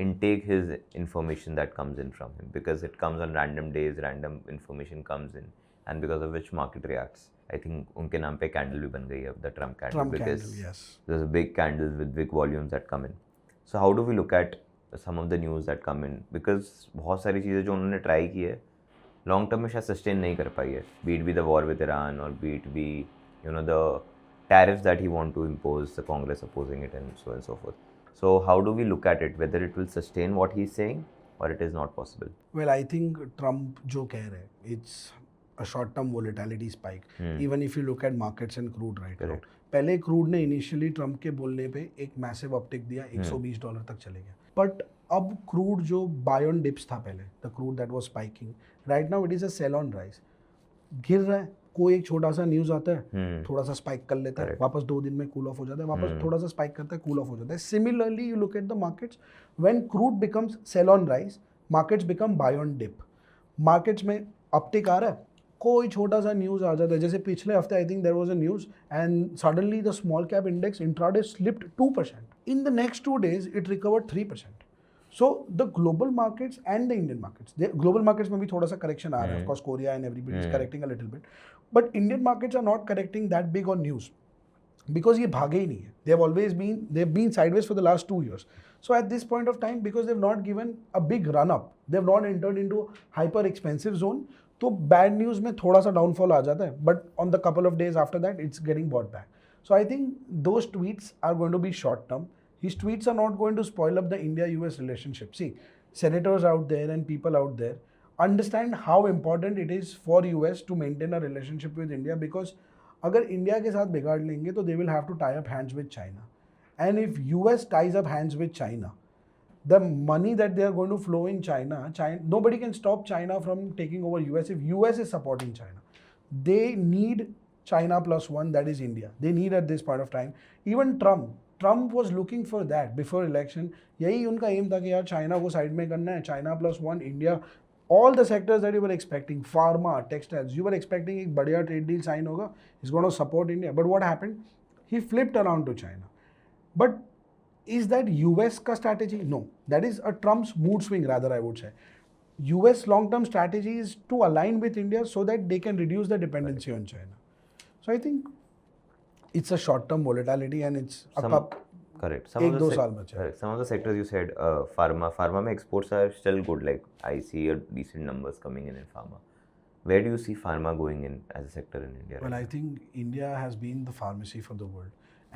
intake his information that comes in from him? Because it comes on random days, random information comes in, and because of which market reacts. I think उनके नाम पे candle भी बन गई है, the Trump candle, Trump because candle, yes. there's a big candles with big volumes that come in. So how do we look at some of the news that come in? Because बहुत सारी चीज़ें जो उन्होंने try की है long term में शायद sustain नहीं कर पाई है, beat by the war with Iran और beat by the tariffs that he want to impose, the Congress opposing it, and so on and so forth. So how do we look at it, whether it will sustain what he's saying or it is not possible? Well, I think Trump जो कह रहे हैं, it's a short-term volatility spike. Even if you look at markets and crude right now. पहले crude ने initially Trump के बोलने पे एक मैसिव अपटिक दिया, $120 तक चले गया. बट अब क्रूड जो बाय ऑन डिप्स था पहले, the crude that was spiking, right now it is a sell on rise. गिर रहा है, कोई एक छोटा सा न्यूज़ आता है, थोड़ा सा स्पाइक कर लेता है, वापस 2 दिन में कूल ऑफ हो जाता है, वापस थोड़ा सा स्पाइक करता है, कूल ऑफ हो जाता है. Similarly you look at the markets, when crude becomes sell on rise, markets become buy on dip. Markets में अपटिक आ रहा है, कोई छोटा सा न्यूज़ आ जाता है. जैसे पिछले हफ्ते I think there was a news and suddenly the small cap index intraday slipped 2%. In the next 2 days it recovered 3%. So the global markets and the Indian markets, global markets में भी थोड़ा सा correction आ रहा है. Of course, Korea and everybody is correcting a little bit, but Indian markets are not correcting that big on news because ये भागे ही नहीं है. They've been sideways for the last 2 years. So at this point of time, because they've not given a big run up, they've not entered into hyper expensive zone. तो bad news में थोड़ा सा downfall आ जाता है, but on the couple of days after that, it's getting bought back. So I think those tweets are going to be short term. His tweets are not going to spoil up the India-US relationship. See, senators out there and people out there understand how important it is for US to maintain a relationship with India, because अगर India के साथ बिगाड़ लेंगे तो they will have to tie up hands with China. And if US ties up hands with China, the money that they are going to flow in China, nobody can stop China from taking over US if US is supporting China. They need China +1, that is India. They need at this point of time. Even Trump was looking for that before election. यही उनका M था कि यार China को side में करना है, China +1, India, all the sectors that you were expecting, pharma, textiles, you were expecting एक बढ़िया trade deal sign होगा, he's going to support India. But what happened? He flipped around to China. But is that US का strategy? No, that is a Trump's mood swing rather, I would say. US long-term strategy is to align with India so that they can reduce the dependency on China. So I think it's a short-term volatility and it's correct. एक दो साल बचे. Correct. Some of the sectors you said, pharma में exports are still good. Like I see a decent numbers coming in pharma. Where do you see pharma going in as a sector in India? Well, I think India has been the pharmacy for the world,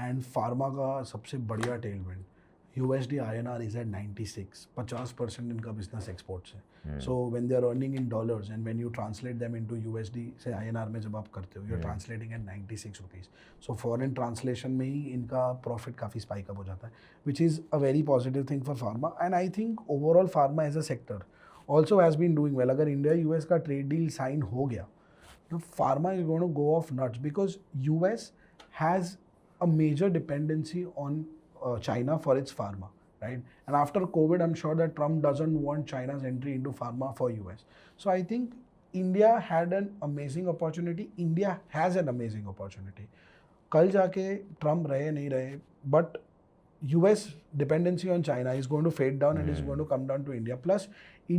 and pharma का सबसे बढ़िया tailwind USD INR is at 96. 50% इनका business exports है. So when they are earning in dollars and when you translate them into USD से INR में जब आप करते हो, you're translating at 96 rupees. So foreign translation में ही इनका profit काफ़ी spike up हो जाता है, which is a very positive thing for pharma. And I think overall pharma as a sector also has been doing well. अगर India US का trade deal sign हो गया, तो pharma is going to go off nuts because US has a major dependency on China for its pharma, right? And after COVID, I'm sure that Trump doesn't want China's entry into pharma for US. So I think India had an amazing opportunity. India has an amazing opportunity. कल जाके Trump रहे नहीं रहे, but US dependency on China is going to fade down and is going to come down to India. Plus,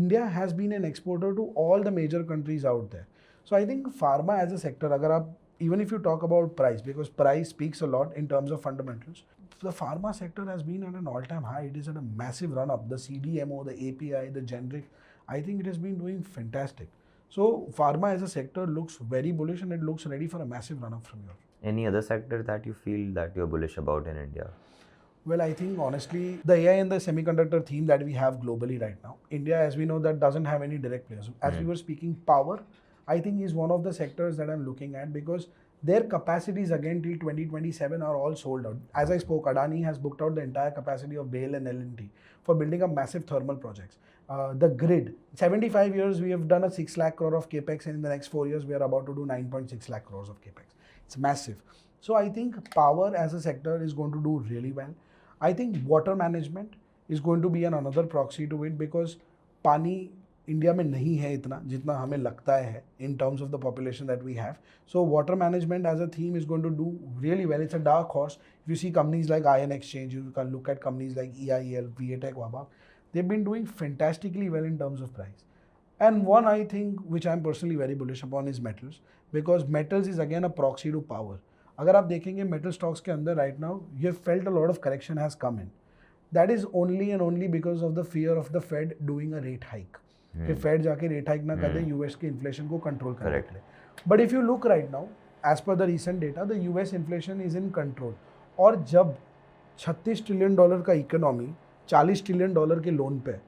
India has been an exporter to all the major countries out there. So I think pharma as a sector, अगर आप even if you talk about price, because price speaks a lot in terms of fundamentals, the pharma sector has been at an all-time high. It is at a massive run-up. The CDMO, the API, the generic, I think it has been doing fantastic. So pharma as a sector looks very bullish and it looks ready for a massive run-up from here. Any other sector that you feel that you're bullish about in India? Well, I think honestly, the AI and the semiconductor theme that we have globally right now, India, as we know, that doesn't have any direct players. As we were speaking, power, I think is one of the sectors that I'm looking at because their capacities again till 2027 are all sold out. As I spoke, Adani has booked out the entire capacity of BHEL and L&T for building up massive thermal projects. The grid, 75 years we have done a 6 lakh crore of capex, and in the next 4 years we are about to do 9.6 lakh crores of capex. It's massive. So I think power as a sector is going to do really well. I think water management is going to be another proxy to it because पानी India में नहीं है इतना जितना हमें लगता है in terms of the population that we have. So water management as a theme is going to do really well. It's a dark horse. If you see companies like Ion Exchange, you can look at companies like EIL, Viatech, Wabak. They've been doing fantastically well in terms of price. And one I think which I'm personally very bullish upon is metals because metals is again a proxy to power. अगर आप देखेंगे metal stocks के अंदर right now, you have felt a lot of correction has come in. That is only and only because of the fear of the Fed doing a rate hike. कि Fed जाके rate hike ना कर दे US के inflation को control करने के लिए. But if you look right now, as per the recent data, the US inflation is in control. और जब $36 trillion का economy $40 trillion के लोन पे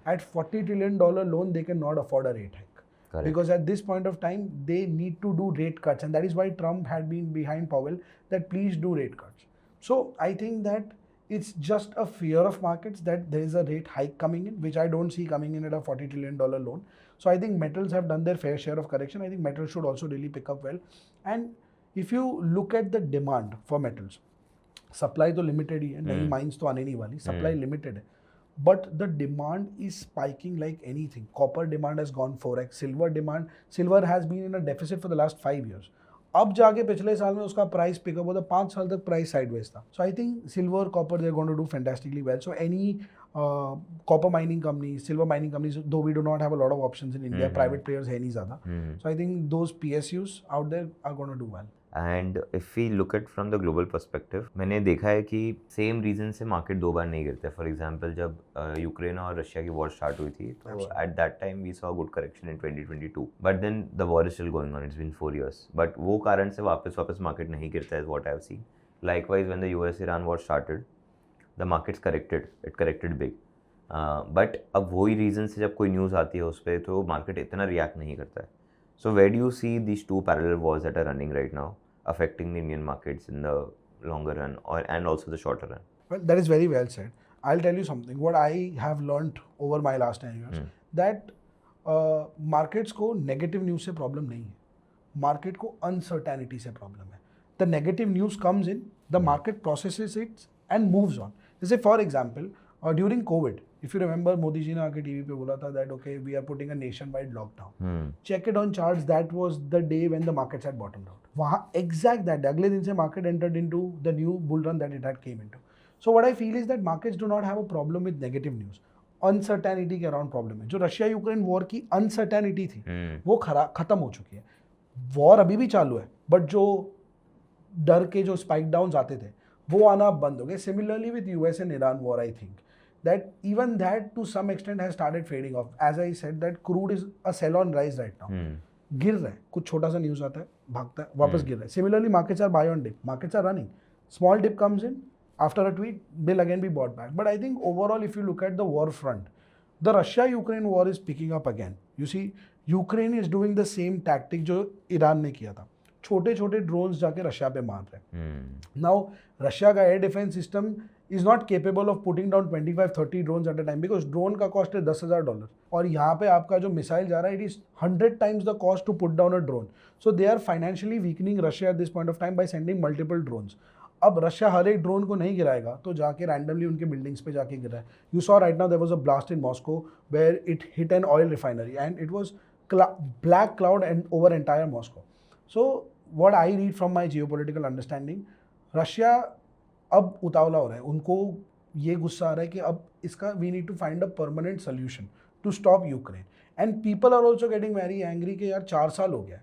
at $40 trillion loan they cannot afford a rate hike. Correct. Because at this point of time they need to do rate cuts, and that is why Trump had been behind Powell that please do rate cuts. So I think that it's just a fear of markets that there is a rate hike coming in, which I don't see coming in at a $40 trillion loan. So I think metals have done their fair share of correction. I think metals should also really pick up well. And if you look at the demand for metals, supply तो limited ही है, नई mines तो आने नहीं वाली, supply limited है. But the demand is spiking like anything. Copper demand has gone 4x. Silver has been in a deficit for the last 5 years. अब जाके पिछले साल में उसका प्राइस पिकअप होता 5 साल तक प्राइस साइडवेज था. So I think silver, copper, they're going to do fantastically well. So any copper mining companies, silver mining companies, though we do not have a lot of options in India, private players है नहीं ज़्यादा. So I think those PSUs out there are going to do well. And if we look at from the global perspective, मैंने देखा है कि same reason से market 2 बार नहीं गिरते. फॉर एग्जांपल जब यूक्रेन और रशिया की वॉर स्टार्ट हुई थी तो at that time we saw good correction in 2022, but then the war is still going on. It's been 4 years, but वो कारण से वापस मार्केट नहीं गिरता है what I have seen. Likewise when the US Iran war started the markets corrected big. But अब वही reason से जब कोई न्यूज़ आती है उस पर तो मार्केट इतना रिएक्ट नहीं करता है. So where do you see these 2 parallel wars that are running right now affecting the Indian markets in the longer run and also the shorter run? Well, that is very well said. I'll tell you something. What I have learned over my last 10 years, that markets को negative news से problem नहीं है. Market को uncertainty से problem है. The negative news comes in, the market processes it and moves on. जैसे for example, during COVID, if you remember, Modi ji ने आके टीवी पे बोला था that okay, we are putting a nationwide lockdown. Check it on charts. That was the day when the markets had bottomed out. वहाँ exact that day, अगले दिन से market entered into the new bull run that it had came into. So what I feel is that markets do not have a problem with negative news. Uncertainty के around problem है. जो Russia Ukraine war की uncertainty थी, वो खत्म हो चुकी है. वॉर अभी भी चालू है, बट जो डर के जो स्पाइक डाउन आते थे वो आना बंद हो गए. Similarly with US and Iran war, I think that even that to some extent has started fading off. As I said, that crude is a sell on rise right now. गिर रहा है, कुछ छोटा सा न्यूज़ आता है, भागता है, वापस गिर रहा है. Similarly, markets are buy on dip. Markets are running. Small dip comes in, after a tweet, they'll again be bought back. But I think overall, if you look at the war front, the Russia-Ukraine war is picking up again. You see, Ukraine is doing the same tactic जो Iran ने किया था. छोटे छोटे drones जाके Russia पे मार रहे हैं. नाउ रशिया का air defence system is not capable of putting down 25-30 drones at a time, because drone का कॉस्ट है $10,000 और यहाँ पे आपका जो मिसाइल जा रहा है it is 100 times the cost to put down a drone. So they are financially weakening Russia at this point of time by sending multiple drones. अब रशिया हर एक ड्रोन को नहीं गिराएगा तो जाके रैंडमली उनके बिल्डिंग्स पे जाके गिरा है. You saw right now there was a blast in Moscow where it hit an oil refinery and it was black cloud and over entire Moscow. So what I read from my geopolitical understanding, Russia अब उतावला हो रहा है, उनको ये गुस्सा आ रहा है कि अब इसका we need to find a permanent solution to stop Ukraine. And people are also getting very angry कि यार 4 साल हो गया,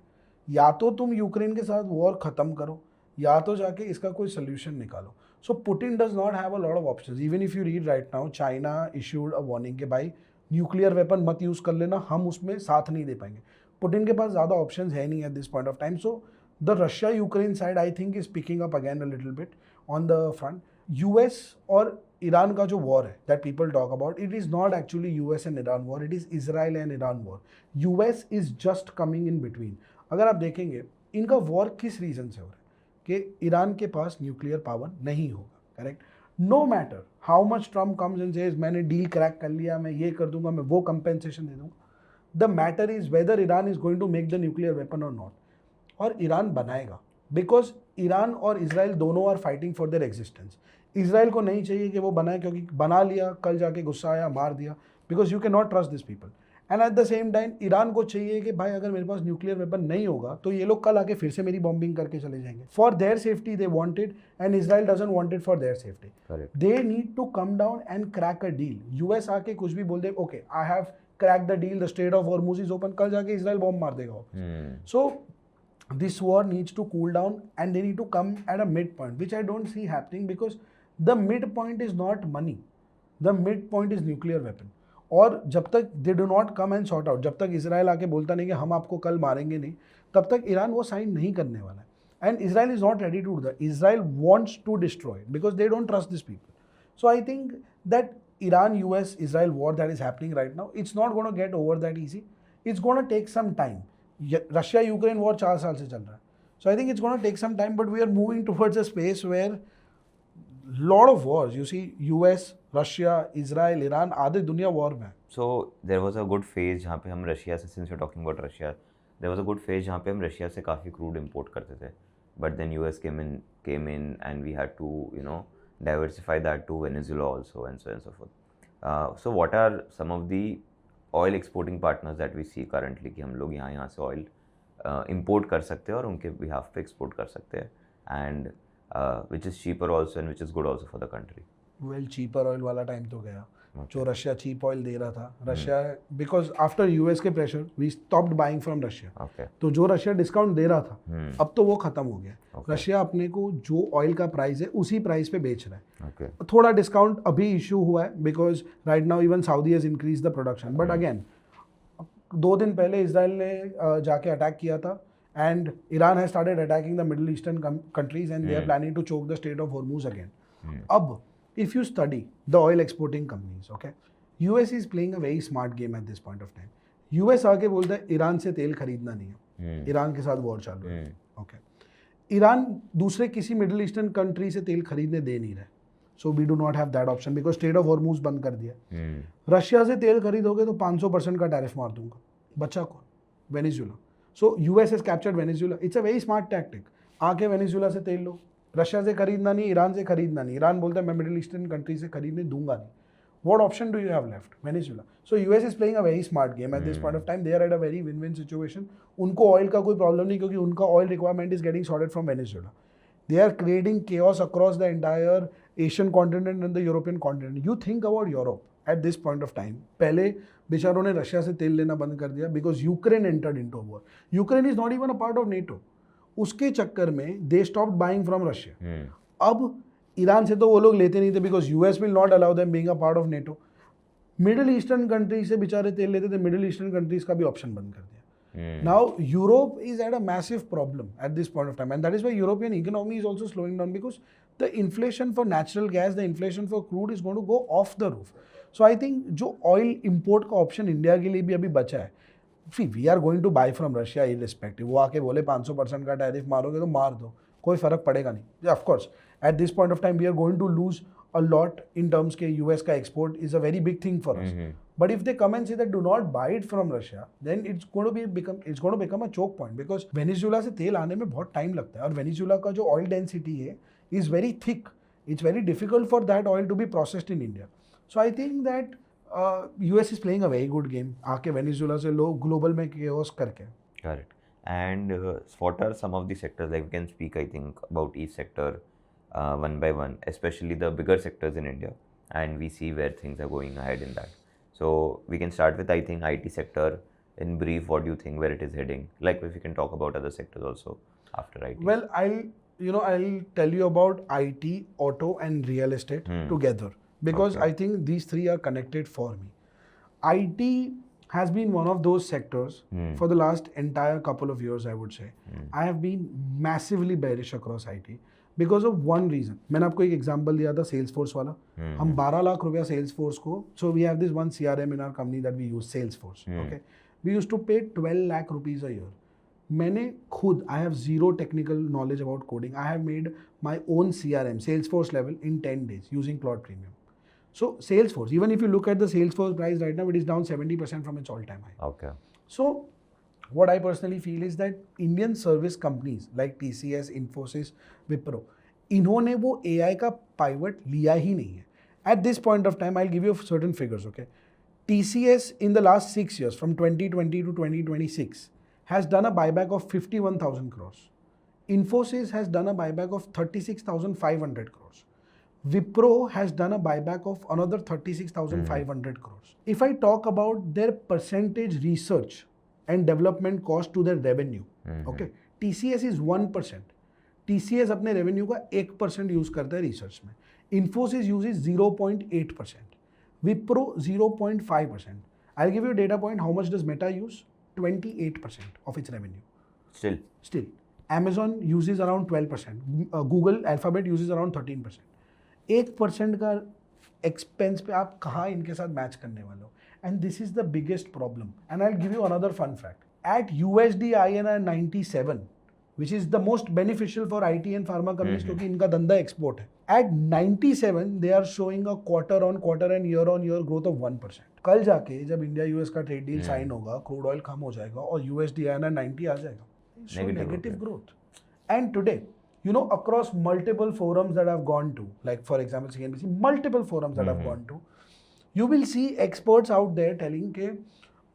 या तो तुम यूक्रेन के साथ वॉर ख़त्म करो या तो जाके इसका कोई सोल्यूशन निकालो. So Putin does not have a lot of options. Even if you read right now, China issued a warning कि भाई न्यूक्लियर वेपन मत यूज़ कर लेना, हम उसमें साथ नहीं दे पाएंगे. पुटिन के पास ज़्यादा ऑप्शंस है नहीं eight this point of time. So the Russia Ukraine side I think is picking up again a little bit on the front. US और ईरान का जो वॉर है that people talk about, it is not actually US and Iran war, it is Israel and Iran war. US is just coming in between. अगर आप देखेंगे इनका war किस reason से हो रहा है कि ईरान के पास न्यूक्लियर पावर नहीं होगा. Correct. No matter how much Trump comes and says मैंने डील क्रैक कर लिया, मैं ये कर दूंगा, मैं वो कंपेंसेशन दे दूंगा. The matter is whether Iran is going to make the nuclear weapon और नॉट. और ईरान बनाएगा बिकॉज ईरान और इसराइल दोनों are fighting for their existence. Israel को नहीं चाहिए कि वो बनाए, क्योंकि बना लिया कल जाके गुस्सा आया मार दिया, because you can not trust this people. And at the same time Iran को चाहिए कि भाई अगर मेरे पास न्यूक्लियर वेपन नहीं होगा तो ये लोग कल आके फिर से मेरी बॉम्बिंग करके चले जाएंगे. For their safety they want it and Israel doesn't want it for their safety. They need to come down and crack a deal. US आके कुछ भी बोल दे, okay I have crack the deal, the Strait of Hormuz is open, कल जाके Israel bomb मार देगा. सो this war needs to cool down and they need to come at a midpoint, which I don't see happening because the midpoint is not money. The midpoint is nuclear weapon. और जब तक they do not come and sort out, जब तक Israel आके बोलता नहीं कि हम आपको कल मारेंगे नहीं, तब तक ईरान वो साइन नहीं करने वाला है. And Israel is not ready to do that. Israel wants to destroy it because they don't trust these people. So I think that Iran, US, Israel war that is happening right now, it's not going to get over that easy. It's going to take some time. Russia Ukraine war 4 साल से चल रहा है. So I think it's gonna take some time, but we are moving towards a space where lot of wars, you see US, Russia, Israel, Iran, आधे दुनिया war में. So there was a good phase जहाँ पे हम Russia से, since we are talking about Russia, there was a good phase जहाँ पे हम रशिया से काफ़ी क्रूड इंपोर्ट करते थे, but then US came in and we had to diversify that to Venezuela also and so forth. So what are some of the oil exporting partners that we see currently कि हम लोग यहाँ से oil import कर सकते हैं और उनके बिहाफ पे एक्सपोर्ट कर सकते हैं, and which is cheaper also and which is good also for the country. Well cheaper oil वाला टाइम तो गया. जो रशिया चीप ऑयल दे रहा था, रशिया बिकॉज आफ्टर यूएस के pressure we stopped buying from Russia. तो जो रशिया डिस्काउंट दे रहा था अब तो वो खत्म हो गया. रशिया अपने को जो ऑयल का प्राइस है उसी प्राइस पे बेच रहा है. थोड़ा डिस्काउंट अभी इशू हुआ है because right now even Saudi has increase the production, but again 2 दिन पहले इसराइल ने जाके अटैक किया था and Iran has started attacking the Middle Eastern countries and they are planning to choke the Strait of Hormuz again. अब if you study the oil exporting companies, okay, US is playing a very smart game at this point of time. US आके बोलता है Iran से तेल खरीदना नहीं है, Iran के साथ वॉर चालू है. ओके, ईरान दूसरे किसी मिडिल ईस्टर्न कंट्री से तेल खरीदने दे नहीं रहा है. So we do not have that option because Strait of Hormuz बंद कर दिया. रशिया से तेल खरीदोगे तो 500% का टैरिफ मार दूंगा. बचा कौन? Venezuela. So US has captured Venezuela. It's a very smart tactic. आके वेनेजुला से तेल लो, रशिया से खरीदना नहीं, ईरान से खरीदना नहीं. ईरान बोलता है मैं मिडिल ईस्टर्न कंट्री से खरीदने दूंगा नहीं. What option do you have left? Venezuela. So US is playing a very smart game at this point of time. They are at a very win-win situation. उनको oil का कोई problem नहीं क्योंकि उनका oil requirement is getting sorted from Venezuela. They are creating chaos across the entire Asian continent and the European continent. You think about Europe at this point of time. पहले बेचारों ने Russia से तेल लेना बंद कर दिया because Ukraine entered into a war. Ukraine is not even a part of NATO. उसके चक्कर में they stopped buying from Russia. अब ईरान से तो वो लोग लेते नहीं थे because US will not allow them being a part of NATO. Middle eastern country से बेचारे तेल लेते थे, मिडिल ईस्टर्न कंट्रीज का भी ऑप्शन बंद कर दिया. Now Europe is at a massive problem at this point of time and that is why European economy is also slowing down because the inflation for natural gas, the inflation for crude is going to go off the roof. So I think जो oil import का option India के लिए भी अभी बचा है, see we are going to buy from Russia irrespective. वो आके बोले 500% का टैरिफ मारोगे तो मार दो, कोई फर्क पड़ेगा नहीं. Of course, at this point of time we are going to lose a lot in terms के US का export is a very big thing for us. But if they come and say that do not buy it from Russia, then it's going to become a choke point because Venezuela से तेल आने में बहुत time लगता है और Venezuela का जो oil density है is very thick. It's very difficult for that oil to be processed in India. So I think that US is playing a very good game. आके Venezuela से लो global में chaos करके. Correct. And what are some of the sectors, like we can speak, I think, about each sector one by one, especially the bigger sectors in India, and we see where things are going ahead in that. So we can start with, I think, IT sector. In brief, what do you think where it is heading? Like if you can talk about other sectors also after IT. Well, I'll tell you about IT, auto, and real estate together because Okay. I think these three are connected for me. IT has been one of those sectors for the last entire couple of years, I would say. I have been massively bearish across IT because of one reason. मैंने आपको एक example दिया था Salesforce वाला. हम 12 लाख रुपया Salesforce को, so we have this one CRM in our company that we use, Salesforce. Okay, we used to pay 12 lakh rupees a year. मैंने खुद, I have zero technical knowledge about coding. I have made my own CRM, Salesforce level, in 10 days using Cloud Premium. So Salesforce, even if you look at the Salesforce price right now, it is down 70% from its all-time high. Okay. So what I personally feel is that Indian service companies like TCS, Infosys, Wipro, इन्होंने वो AI का pivot लिया ही नहीं है. At this point of time, I'll give you certain figures, okay? TCS in the last 6 years, from 2020 to 2026, has done a buyback of 51,000 crores. Infosys has done a buyback of 36,500 crores. Wipro has done a buyback of another 36,500 crores. If I talk about their percentage research and development cost to their revenue, okay, TCS is 1%. TCS अपने revenue का 1% use करता है research में. Infosys uses 0.8%. Wipro 0.5%. I'll give you a data point. How much does Meta use? 28% of its revenue. Still. Amazon uses around 12%. Google, Alphabet uses around 13%. 1% का expense पे आप कहाँ इनके साथ मैच करने वाले हो? And this is the biggest problem. And I'll give you another fun fact. At USD INR 97, which is the most beneficial for IT and pharma companies क्योंकि इनका धंधा export है. At 97, they are showing a quarter-on-quarter and year-on-year growth of 1%. कल जाके जब India US का trade deal sign होगा, crude oil कम हो जाएगा और USD INR 90 आ जाएगा. So negative growth. And today, you know, across multiple forums that I've gone to, like for example CNBC, multiple forums that I've gone to, you will see experts out there telling के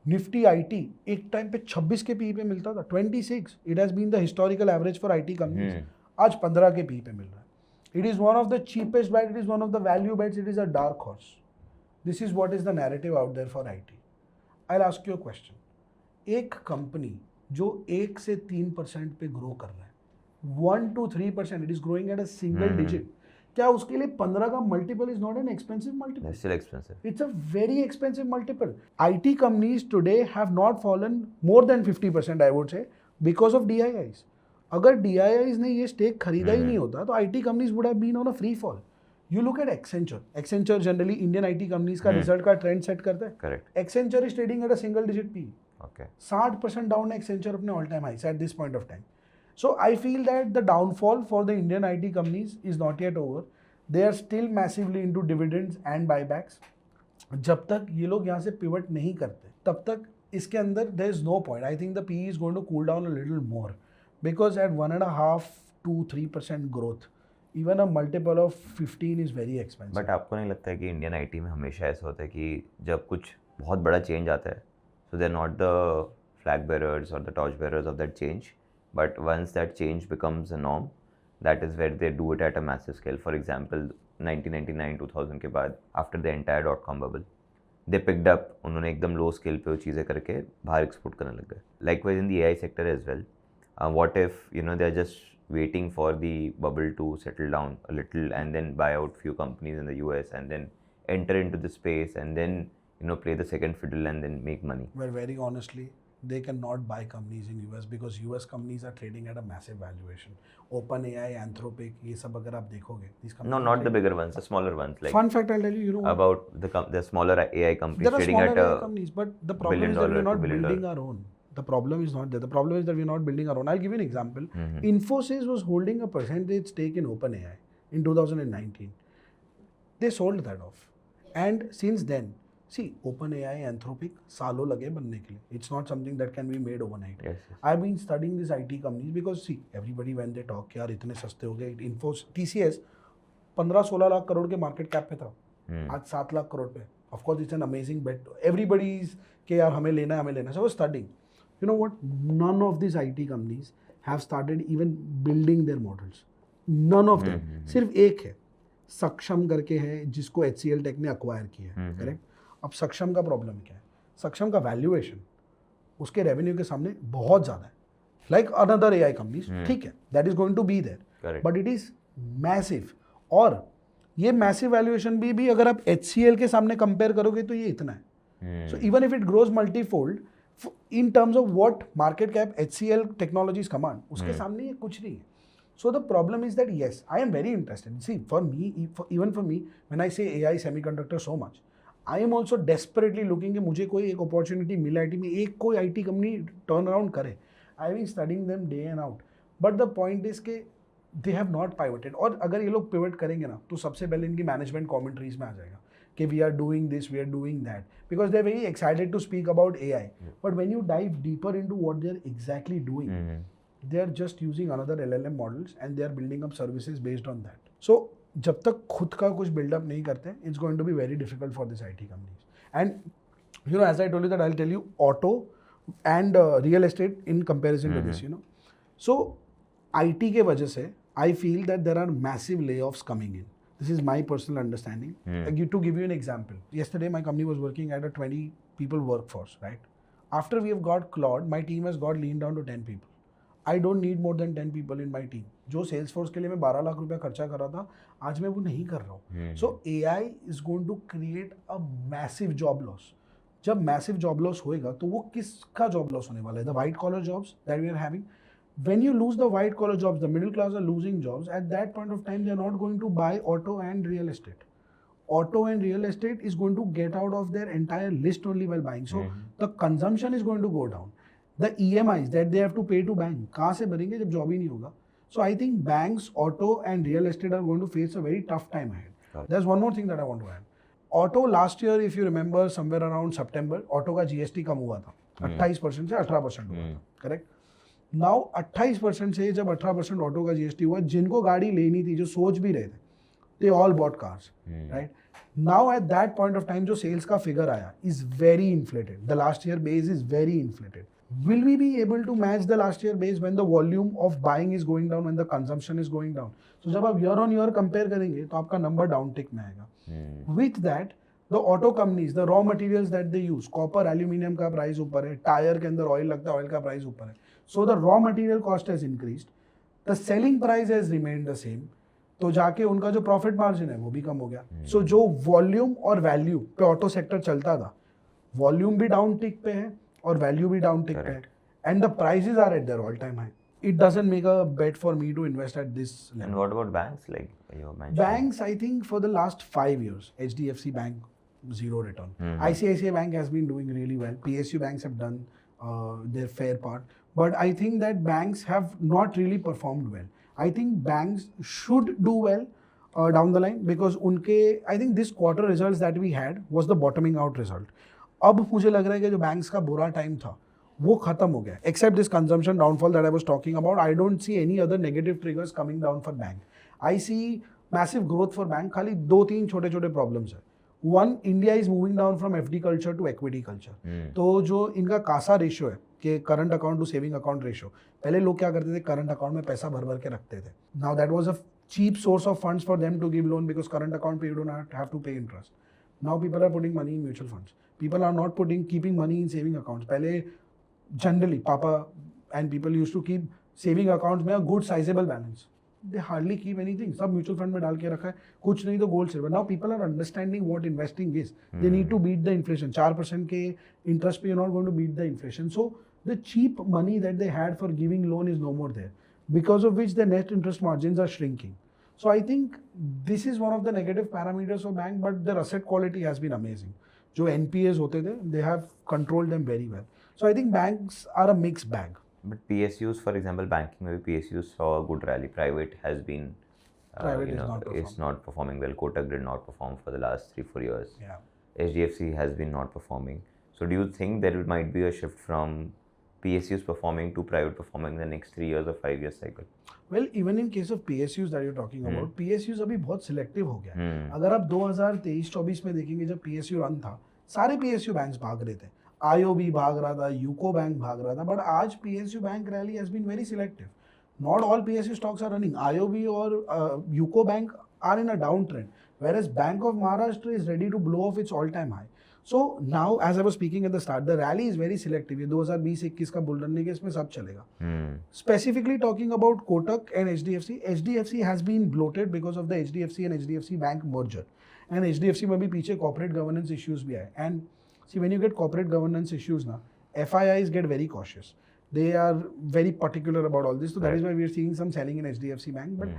Nifty IT एक time पे 26 के P पे मिलता था, 26. It has been the historical average for IT companies. आज 15 के P पे मिल रहा है. It is one of the cheapest bets. It is one of the value bets. It is a dark horse. This is what is the narrative out there for IT. I'll ask you a question. एक company जो 1 से 3% पे grow कर रहा है, 1 to 3%, it is growing at a single digit. क्या उसके लिए 15 का multiple is not an expensive multiple? It's still expensive. It's a very expensive multiple. IT companies today have not fallen more than 50%, I would say, because of DIIs. अगर DIIs ने ये stake खरीदा ही नहीं होता, तो IT companies would have been on a free fall. You look at Accenture. Accenture generally Indian IT companies का result का trend set करता है. Correct. Accenture is trading at a single digit P. Okay. 60% down Accenture अपने all time highs at this point of time. So I feel that the downfall for the Indian IT companies is not yet over. They are still massively into dividends and buybacks. जब तक ये लोग यहाँ से pivot नहीं करते, तब तक इसके अंदर there is no point. I think the PE is going to cool down a little more because at 1.5 to 3% growth, even a multiple of 15 is very expensive. But आपको नहीं लगता है कि इंडियन आईटी में हमेशा ऐसा होता है कि जब कुछ बहुत बड़ा चेंज आता है, so they're not the flag bearers or the torch bearers of that change, but once that change becomes a norm, that is where they do it at a massive scale. For example, 1999-2000 के बाद, after the entire dot-com bubble, they picked up, उन्होंने एकदम लो scale पे वो चीज़ें करके बाहर export करने लग गए. Likewise in the AI sector as well. What if, you know, they're just waiting for the bubble to settle down a little and then buy out few companies in the US and then enter into the space and then, you know, play the second fiddle and then make money. Well, very honestly, they cannot buy companies in US because US companies are trading at a massive valuation. OpenAI, Anthropic, ये सब अगर आप देखोगे, these companies. No, are not the trading- bigger ones, the smaller ones. Like Fun fact, I'll tell you. You know what? about the smaller AI companies There are trading smaller at AI companies, but the problem is that $1 we're billion not to $1 billion. building our own. The problem is not there. The problem is that we're not building our own. I'll give you an example. Mhm. Infosys was holding a percentage stake in OpenAI in 2019. They sold that off. And since then, see, OpenAI, Anthropic, सालों लगे बनने के लिए. It's not something that can be made overnight. Yes, yes. I've been studying these IT companies because see, everybody when they talk, यार इतने सस्ते हो गए. TCS 15-16 लाख करोड़ के मार्केट कैप पे था. आज 7 लाख करोड़ पे. Of course, it's an amazing bet. Everybody's कि यार हमें लेना है, हमें लेना है. So I was studying. You know what? None of these IT companies have started even building their models. None of them. सिर्फ एक है, सक्षम करके है, जिसको HCL टेक ने अक्वायर किया है. करेक्ट. अब सक्षम का प्रॉब्लम क्या है? सक्षम का वैल्यूएशन उसके रेवेन्यू के सामने बहुत ज़्यादा है. लाइक अनदर AI कंपनीज, ठीक है, that is going to be there, Correct. But it is massive. और ये मैसिव वैल्यूएशन भी अगर आप HCL के सामने कंपेयर करोगे तो ये इतना है. So even if it grows multifold, in terms of what market cap HCL Technologies command, उसके सामने ये कुछ नहीं है. So the problem is that yes, I am very interested. See, for me, even for me, when I say AI semiconductor so much, I am also desperately looking कि मुझे कोई एक opportunity मिले IT में, एक कोई IT company turn around करे. I have been studying them day and out. But the point is कि they have not pivoted. और अगर ये लोग pivot करेंगे ना, तो सबसे पहले इनकी management commentaries में आ जाएगा कि we are doing this, we are doing that, because they're very excited to speak about AI. But when you dive deeper into what they're exactly doing, they are just using another LLM models and they are building up services based on that. So जब तक खुद का कुछ build-up नहीं करते, it's going to be very difficult for these IT companies. And you know, as I told you that I'll tell you auto and real estate in comparison to this, you know. So IT के वजह से I feel that there are massive layoffs coming in. This is my personal understanding. To give you an example, yesterday my company was working at a 20 people workforce, right? After we have got Claude, my team has got leaned down to 10 people. I don't need more than 10 people in my team. जो Salesforce के लिए मैं 12 लाख रुपया खर्चा कर रहा था, आज मैं वो नहीं कर रहा हूँ. So AI is going to create a massive job loss. जब massive job loss होएगा, तो वो किसका job loss होने वाला है? The white collar jobs that we are having. When you lose the white collar jobs, the middle class are losing jobs. At that point of time, they are not going to buy auto and real estate. Auto and real estate is going to get out of their entire list only while buying. So the consumption is going to go down. The EMIs that they have to pay to bank, कहाँ से भरेंगे जब job ही नहीं होगा? So I think banks, auto and real estate are going to face a very tough time ahead. There's one more thing that I want to add. Auto last year, if you remember, somewhere around September, auto का GST कम हुआ था. 28% से 18% हुआ था. Correct? Now 28% से जब 18% auto का GST हुआ, जिनको गाड़ी लेनी थी, जो सोच भी रहे थे, they all bought cars, right? Now at that point of time जो सेल्स का फिगर आया is very inflated. The last year base is very inflated. Will we be able to match the last year base when the volume of buying is going down, when the consumption is going down? So जब आप year on year compare करेंगे तो आपका number down tick में आएगा. With that, the auto companies, the raw materials that they use, copper, aluminium का price ऊपर है, टायर के अंदर ऑयल लगता है, ऑयल का प्राइस ऊपर है. So the raw material cost has increased, the selling price has remained the same. तो जाके उनका जो प्रॉफिट मार्जिन है वो भी कम हो गया. सो जो वॉल्यूम और वैल्यू पे ऑटो सेक्टर चलता था, वॉल्यूम भी डाउन टिक पे है और वैल्यू भी डाउन टिक पे है, and the prices are at their all time high. It doesn't make a bet for me to invest at this level. And what about banks, like you mentioned? Banks, I think for the last 5 years, HDFC Bank, zero return. ICICI Bank has been doing really well. PSU banks have done their fair part. But I think that banks have not really performed well. I think banks should do well down the line because I think this quarter results that we had was the bottoming out result. अब मुझे लग रहा है कि जो banks का बुरा time था वो खत्म हो गया. Except this consumption downfall that I was talking about, I don't see any other negative triggers coming down for bank. I see massive growth for bank. खाली 2-3 छोटे छोटे प्रॉब्लम्स है. One, India is moving down from FD culture to equity culture. तो जो इनका CASA ratio है कि current account to saving account ratio, पहले लोग क्या करते थे, करंट अकाउंट में पैसा भर भर के रखते थे. Now that was a cheap source of funds for them to give loan because current account you don't have to pay interest. Now people are putting money in mutual funds. People are not keeping money in saving accounts. पहले generally papa and people used to keep saving accounts में a good sizable balance. They hardly keep anything. सब mutual fund में डाल के रखा है, कुछ नहीं तो gold silver. Now people are understanding what investing is. They need to beat the inflation. 4% के interest पे you're not going to beat the inflation. So the cheap money that they had for giving loan is no more there, because of which the net interest margins are shrinking. So I think this is one of the negative parameters for bank, but their asset quality has been amazing. जो NPAs होते थे, they have controlled them very well. So I think banks are a mixed bag. But PSUs, for example, banking में भी PSUs saw a good rally. Private has been, Private you is know, not it's not performing well. Kotak did not perform for the last 3-4 years. Yeah. HDFC has been not performing. So do you think there might be a shift from PSUs performing to private performing in the next 3 years or 5 year cycle? Well, even in case of PSUs that you're talking about, PSUs अभी बहुत selective हो गया है. Hmm. अगर आप 2023-24 में देखेंगे जब PSU रन था, सारे PSU बैंक्स भाग रहे थे. IOB भाग रहा था, यूको बैंक भाग रहा था, बट आज PSU bank rally has been very selective. Not all PSU stocks are running. IOB or UCO Bank are in a downtrend, whereas Bank of Maharashtra is ready to blow off its all-time high. So now, as I was speaking at the start, the rally is very selective. ये 2020-21 का bull run के इसमें सब चलेगा. Specifically talking about Kotak and HDFC, HDFC has been bloated because of the HDFC and HDFC Bank merger. And HDFC में भी पीछे corporate governance issues भी आए. And see, when you get corporate governance issues ना, FIIs get very cautious. They are very particular about all this. So that is why we are seeing some selling in HDFC Bank. But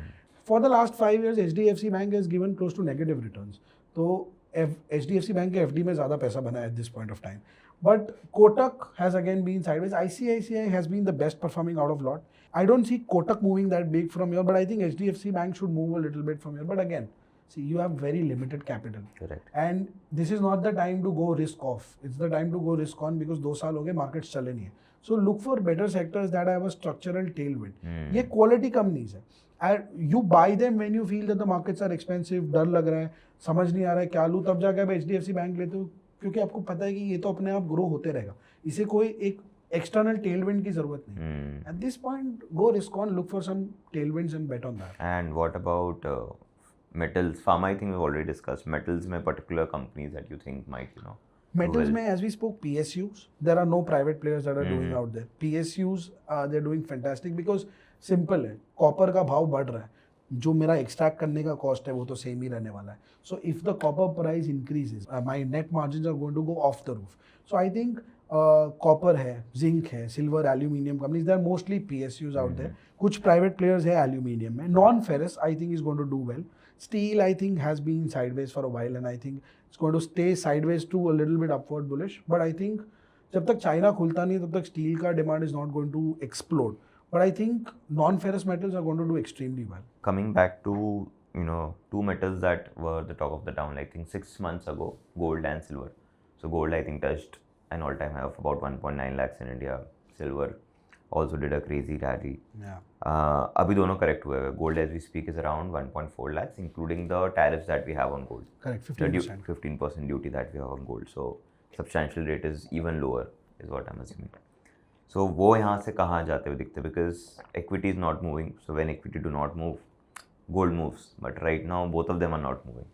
for the last 5 years, HDFC Bank has given close to negative returns. So HDFC Bank के FD में ज़्यादा पैसा बना है at this point of time. But Kotak has again been sideways. ICICI has been the best performing out of lot. I don't see Kotak moving that big from here, but I think HDFC Bank should move a little bit from here. But again, see, you have very limited capital. Correct. And this is not the time to go risk off. It's the time to go risk on because 2 साल हो गए markets चले नहीं है. So look for better sectors that have a structural tailwind. ये quality companies है. And you buy them when you feel that the markets are expensive, डर लग रहा है, समझ नहीं आ रहा है क्या लूँ, तब जाके आप HDFC बैंक लेते हो क्योंकि आपको पता है कि ये तो अपने आप ग्रो होते रहेगा. इसे कोई एक external tailwind की जरूरत नहीं. At this point, go risk on, look for some tailwinds and bet on that. And what about metals? Pharma, I think we've already discussed. Metals में particular companies that you think might, you know. Metals में, as we spoke, PSUs, there are no private players that are doing out there. PSUs, they're doing fantastic because simple है, copper का भाव बढ़ रहा है, जो मेरा extract करने का cost है वो तो same ही रहने वाला है. So if the copper price increases, my net margins are going to go off the roof. So I think copper है, zinc है, silver, aluminium companies, they are mostly PSUs out there. कुछ private players है aluminium में. Non-ferrous I think is going to do well. Steel I think has been sideways for a while and I think it's going to stay sideways to a little bit upward bullish. But I think जब तक China खुलता नहीं तब तक steel का demand is not going to explode. But I think non-ferrous metals are going to do extremely well. Coming back to, you know, two metals that were the talk of the town, I think 6 months ago, gold and silver. So gold I think touched an all-time high of about 1.9 lakhs in India. Silver also did a crazy rally. Yeah. अभी दोनों correct हुए हैं. Gold as we speak is around 1.4 lakhs, including the tariffs that we have on gold. Correct, The 15%. 15% duty that we have on gold. So substantial rate is even lower, is what I'm assuming. So वो यहाँ से कहाँ जाते हुए दिखते? Because equity is not moving. So when equity do not move, gold moves. But right now both of them are not moving.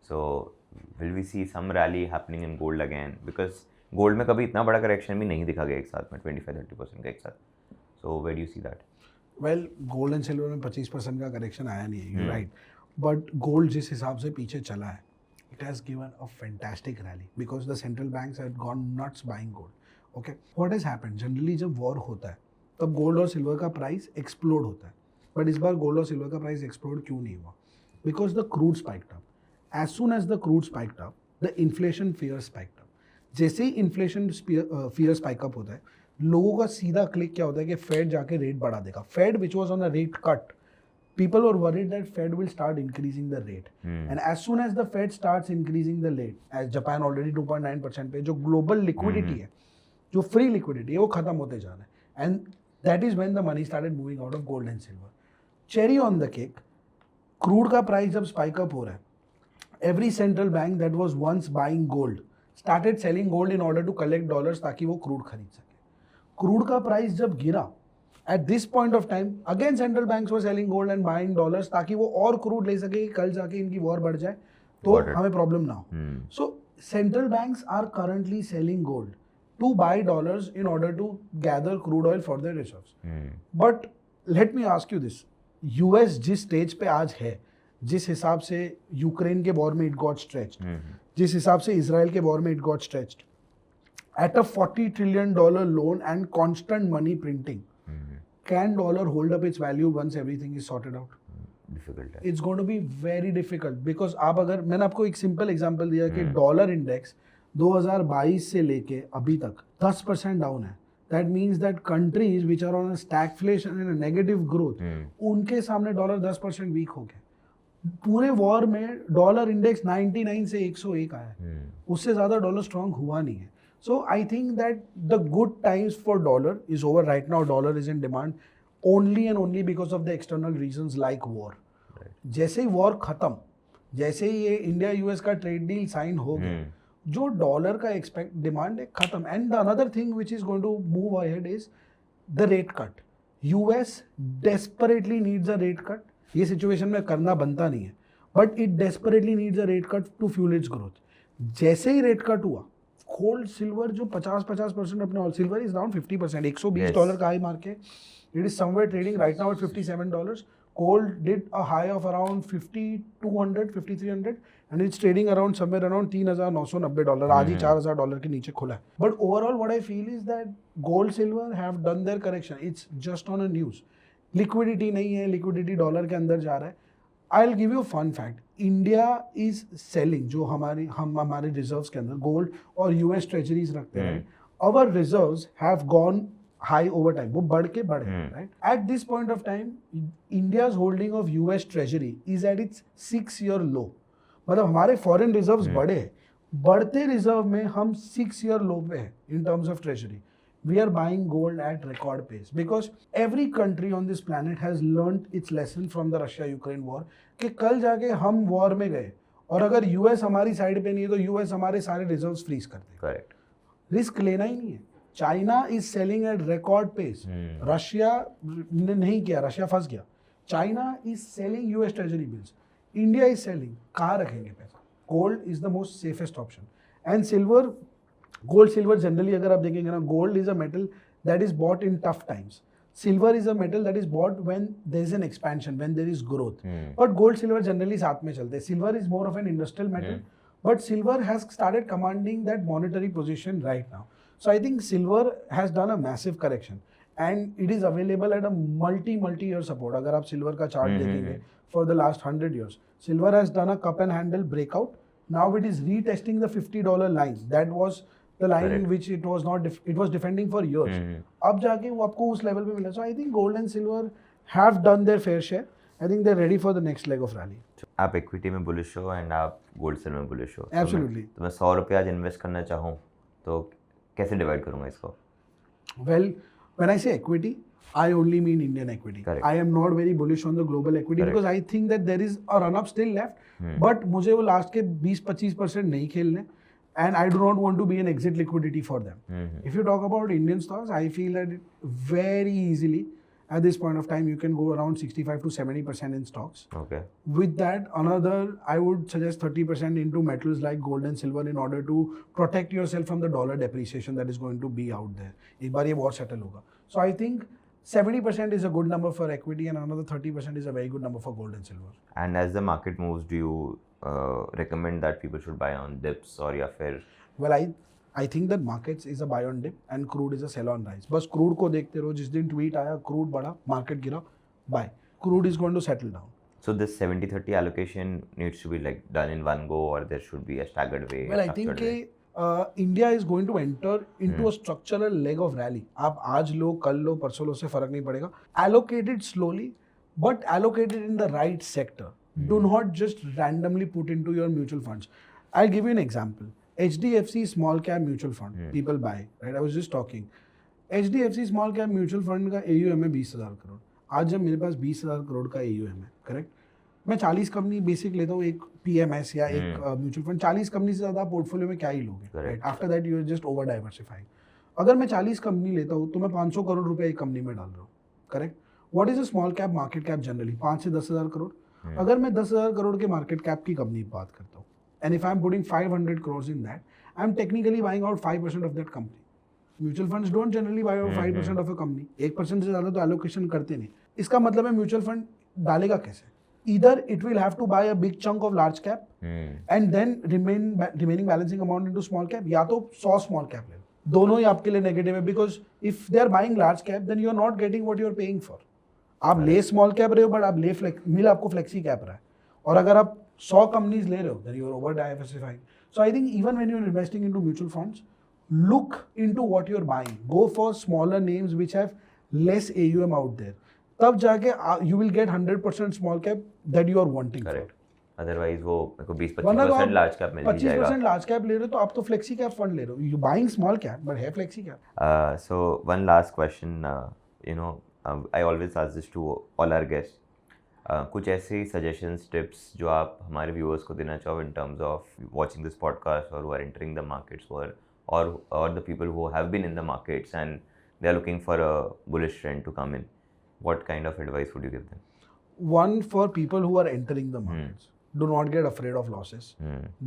So will we see some rally happening in gold again? Because gold में कभी इतना बड़ा correction भी नहीं दिखा गया एक साथ में 25-30% का एक साथ. So where do you see that? Well, gold and silver में 25% का correction आया नहीं है. You're right. But gold जिस हिसाब से पीछे चला है, it has given a fantastic rally because the central banks had gone nuts buying gold. Okay, what has happened? Generally जब war होता है, तब gold और silver का price explode होता है. But इस बार gold और silver का price explode क्यों नहीं हुआ? Because the crude spiked up. As soon as the crude spiked up, the inflation fear spiked up. जैसे ही inflation fear spike up होता है, लोगों का सीधा क्लिक क्या होता है कि फेड जाके रेट बढ़ा देगा. Fed which was on a rate cut, people were worried that Fed will start increasing the rate. And as soon as the Fed starts increasing the rate, as Japan already 2.9% पे, जो global liquidity है, जो free liquidity है, वो खत्म होते जा रहा है. And that is when the money started moving out of gold and silver. Cherry on the cake, crude का price जब spike up हो रहा है, every central bank that was once buying gold started selling gold in order to collect dollars ताकि वो crude खरीद सके. Crude का price जब गिरा, at this point of time, again central banks were selling gold and buying dollars ताकि वो और crude ले सके कि कल जाके इनकी war बढ़ जाए तो हमें problem ना हो. So central banks are currently selling gold to buy dollars in order to gather crude oil for their reserves. But let me ask you this, US जिस stage पे आज है, जिस हिसाब से यूक्रेन के वॉर में it got stretched, जिस हिसाब से इसराइल के वॉर में it got stretched, at a $40 trillion loan and constant money printing, can dollar hold up its value once everything is sorted out? Difficult है. It's going to be very difficult because आप अगर मैंने आपको एक simple example दिया कि dollar index 2022 से लेके अभी तक 10% डाउन है. That means that countries which are on a stagflation and a negative growth, उनके सामने डॉलर 10% वीक हो गया. पूरे वॉर में डॉलर इंडेक्स 99 से 101 आया है. उससे ज़्यादा डॉलर स्ट्रांग हुआ नहीं है. So I think that the good times for dollar is over right now. Dollar is in demand only and only because of the external reasons like war. जैसे ही war खत्म, जैसे ही ये इंडिया यूएस का trade deal sign हो गया, जो dollar का एक्सपेक्ट डिमांड है खत्म. And the another thing which is going to move ahead is the rate cut. US desperately needs a rate cut. ये सिचुएशन में करना बनता नहीं है, but it desperately needs a rate cut to fuel its growth. जैसे ही rate cut हुआ, gold silver जो 50% अपने ऑल, सिल्वर इज अराउंड 50%, $120 का हाई मार के it is somewhere trading right now eight $57. Gold did a high of around 5,200, 5,300 and it's trading around somewhere around $3,990. आज ही $4,000 के नीचे खुला है. But overall what I feel is that gold, silver have done their correction. It's just on a news. Liquidity नहीं है, liquidity dollar के अंदर जा रहा है. I'll give you a fun fact. India is selling जो हमारे रिजर्व्स के अंदर गोल्ड और यूएस ट्रेजरीज रखते हैं. Our reserves have gone high over time. वो बढ़ के बढ़े, right? At this point of time, India's holding of US Treasury is at its 6-year low. मतलब हमारे foreign reserves बढ़े हैं. बढ़ते रिजर्व में हम 6-year low पे हैं in terms of treasury. We are buying gold at record pace because every country on this planet has learned its lesson from the Russia-Ukraine war कि कल जाके हम war में गए और अगर US हमारी साइड पे नहीं है तो US हमारे सारे रिजर्व्स फ्रीज कर देगा. Correct. रिस्क लेना ही नहीं है. China is selling at record pace. Russia ने नहीं किया, रशिया फंस गया. China is selling US treasury bills. India is selling. कहाँ रखेंगे पैसा? Gold is the most safest option. And silver, gold silver generally अगर आप देखेंगे ना, gold is a metal that is bought in tough times. Silver is a metal that is bought when there is an expansion, when there is growth. But gold silver generally साथ में चलते हैं. Silver is more of an industrial metal, but silver has started commanding that monetary position right now. So I think silver has done a massive correction and it is available at a multi-year support. अगर आप silver का chart देखेंगे for the last 100 years, silver has done a cup and handle breakout. Now it is retesting the $50 line. That was the line which it was not it was defending for years. अब जाके वो आपको उस level पे मिला. So I think gold and silver have done their fair share. I think they're ready for the next leg of rally. आप equity में bullish हो एंड आप गोल्ड सिल्वर में बुलिश हो. Absolutely. तो मैं 100 रुपये आज इन्वेस्ट करना चाहूँ तो कैसे डिवाइड करूँगा इसको? Well, when I say equity, I only mean Indian equity. Correct. I am not very bullish on the global equity. Correct. Because I think that there is a run up still left. But मुझे वो last के 20-25% नहीं खेलने. And I do not want to be an exit liquidity for them. If you talk about Indian stocks, I feel that very easily at this point of time you can go around 65 to 70% in stocks. Okay. With that, I would suggest 30% into metals like gold and silver in order to protect yourself from the dollar depreciation that is going to be out there. एक बार ये war settle होगा. So I think 70% is a good number for equity and another 30% is a very good number for gold and silver. And as the market moves, do you recommend that people should buy on dips or या फिर? Well, I think that markets is a buy on dip and crude is a sell on rise. बस crude को देखते रहो. जिस दिन tweet आया crude बढ़ा, market गिरा, buy. Crude is going to settle down. So this 70-30 allocation needs to be like done in one go or there should be a staggered way? Well, I think India is going to enter into a structural leg of rally. आप आज लो, कल लो, परसों लो, से फर्क नहीं पड़ेगा. Allocate it slowly, but allocate it in the right sector. Do not just randomly put into your mutual funds. I'll give you an example. HDFC small cap mutual fund, people buy, right? I was just talking. HDFC small cap mutual fund का AUM है 20,000 करोड़. आज जब मेरे पास 20,000 करोड़ का AUM है, correct, मैं 40 company basic लेता हूँ, एक PMS या एक म्यूचुअल फंड. 40 कंपनी से ज़्यादा पोर्टफोलियो में क्या ही लोगे, right? After that you are just over diversifying. अगर मैं 40 कंपनी लेता हूँ तो मैं 500 करोड़ रुपए एक कंपनी में डाल रहा हूँ, correct. What is a small cap market cap generally? 5 से 10,000 करोड़. अगर मैं 10,000 करोड़ के मार्केट कैप की कंपनी की बात करता हूँ, and if I'm putting 500 crores in that, I'm technically buying out 5% of that company. Mutual funds don't generally buy out 5% of a company. 1% से ज़्यादा तो allocation करते नहीं. इसका मतलब है म्यूचुअल फंड डालेगा कैसे? Either it will have to buy a big chunk of large cap and then remaining balancing amount into small cap, या तो 100 small cap ले लो. दोनों ही आपके लिए नेगेटिव है, because if they are buying large cap then you are not getting what you are paying for. आप ले small cap रहे हो बट आप मिल आपको फ्लेक्सी कैप रहा है, और अगर आप 100 कंपनीज ले रहे हो then you are over diversifying. So I think even when you are investing into mutual funds, look into what you're buying. Go for smaller names which have less AUM out there. तब जाके you will get 100% small cap that you are wanting. Correct. Otherwise वो मेरे को 20-25% वरना तो आप large cap मिल ही जाएगा. 25% large cap ले रहे हो तो आप तो फ्लेक्सी कैप फंड ले रहे हो. You buying small cap but है flexi cap. So one last question, I always ask this to all our guests. कुछ ऐसे सजेशंस टिप्स जो आप हमारे व्यूअर्स को देना चाहो in terms of watching this podcast or who are entering the markets or the people who have been in the markets and they are looking for a bullish trend to come in. What kind of advice would you give them? One, for people who are entering the markets, do not get afraid of losses.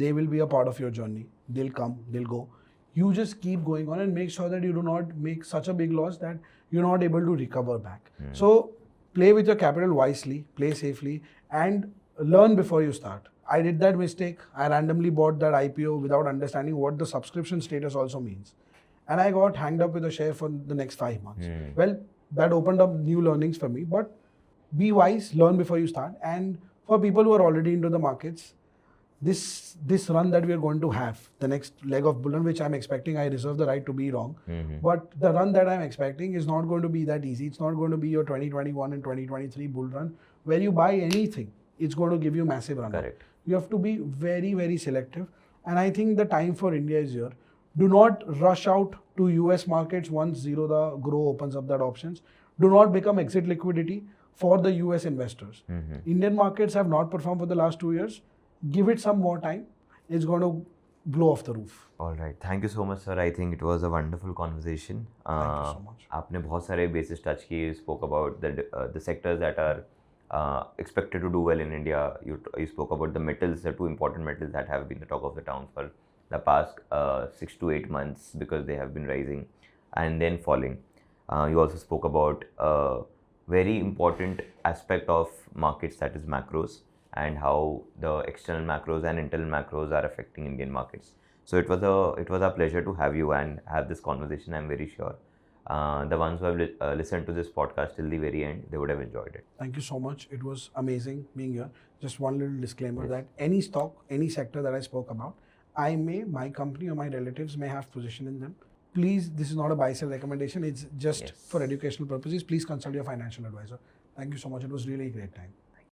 They will be a part of your journey. They'll come, they'll go. You just keep going on and make sure that you do not make such a big loss that you're not able to recover back. So play with your capital wisely, play safely, and learn before you start. I did that mistake. I randomly bought that IPO without understanding what the subscription status also means. And I got hanged up with a share for the next 5 months. Well, that opened up new learnings for me. But be wise, learn before you start. And for people who are already into the markets, this run that we are going to have, the next leg of bull run, which I'm expecting, I reserve the right to be wrong. But the run that I'm expecting is not going to be that easy. It's not going to be your 2021 and 2023 bull run where you buy anything. It's going to give you massive run. Correct. You have to be very, very selective. And I think the time for India is here. Do not rush out to US markets once the grow opens up that options. Do not become exit liquidity for the US investors. Indian markets have not performed for the last 2 years. Give it some more time. It's going to blow off the roof. All right. Thank you so much, sir. I think it was a wonderful conversation. Thank you so much. आपने बहुत सारे bases touch किए. You spoke about the sectors that are expected to do well in India. You spoke about the metals, the 2 important metals that have been the talk of the town for the past 6 to 8 months because they have been rising and then falling. You also spoke about a very important aspect of markets, that is macros, and how the external macros and internal macros are affecting Indian markets. So it was a pleasure to have you and have this conversation. I'm very sure the ones who have listened to this podcast till the very end, they would have enjoyed it. Thank you so much. It was amazing being here. Just one little disclaimer that any stock, any sector that I spoke about, my company or my relatives may have position in them. Please, this is not a buy-sell recommendation. It's just for educational purposes. Please consult your financial advisor. Thank you so much. It was really a great time.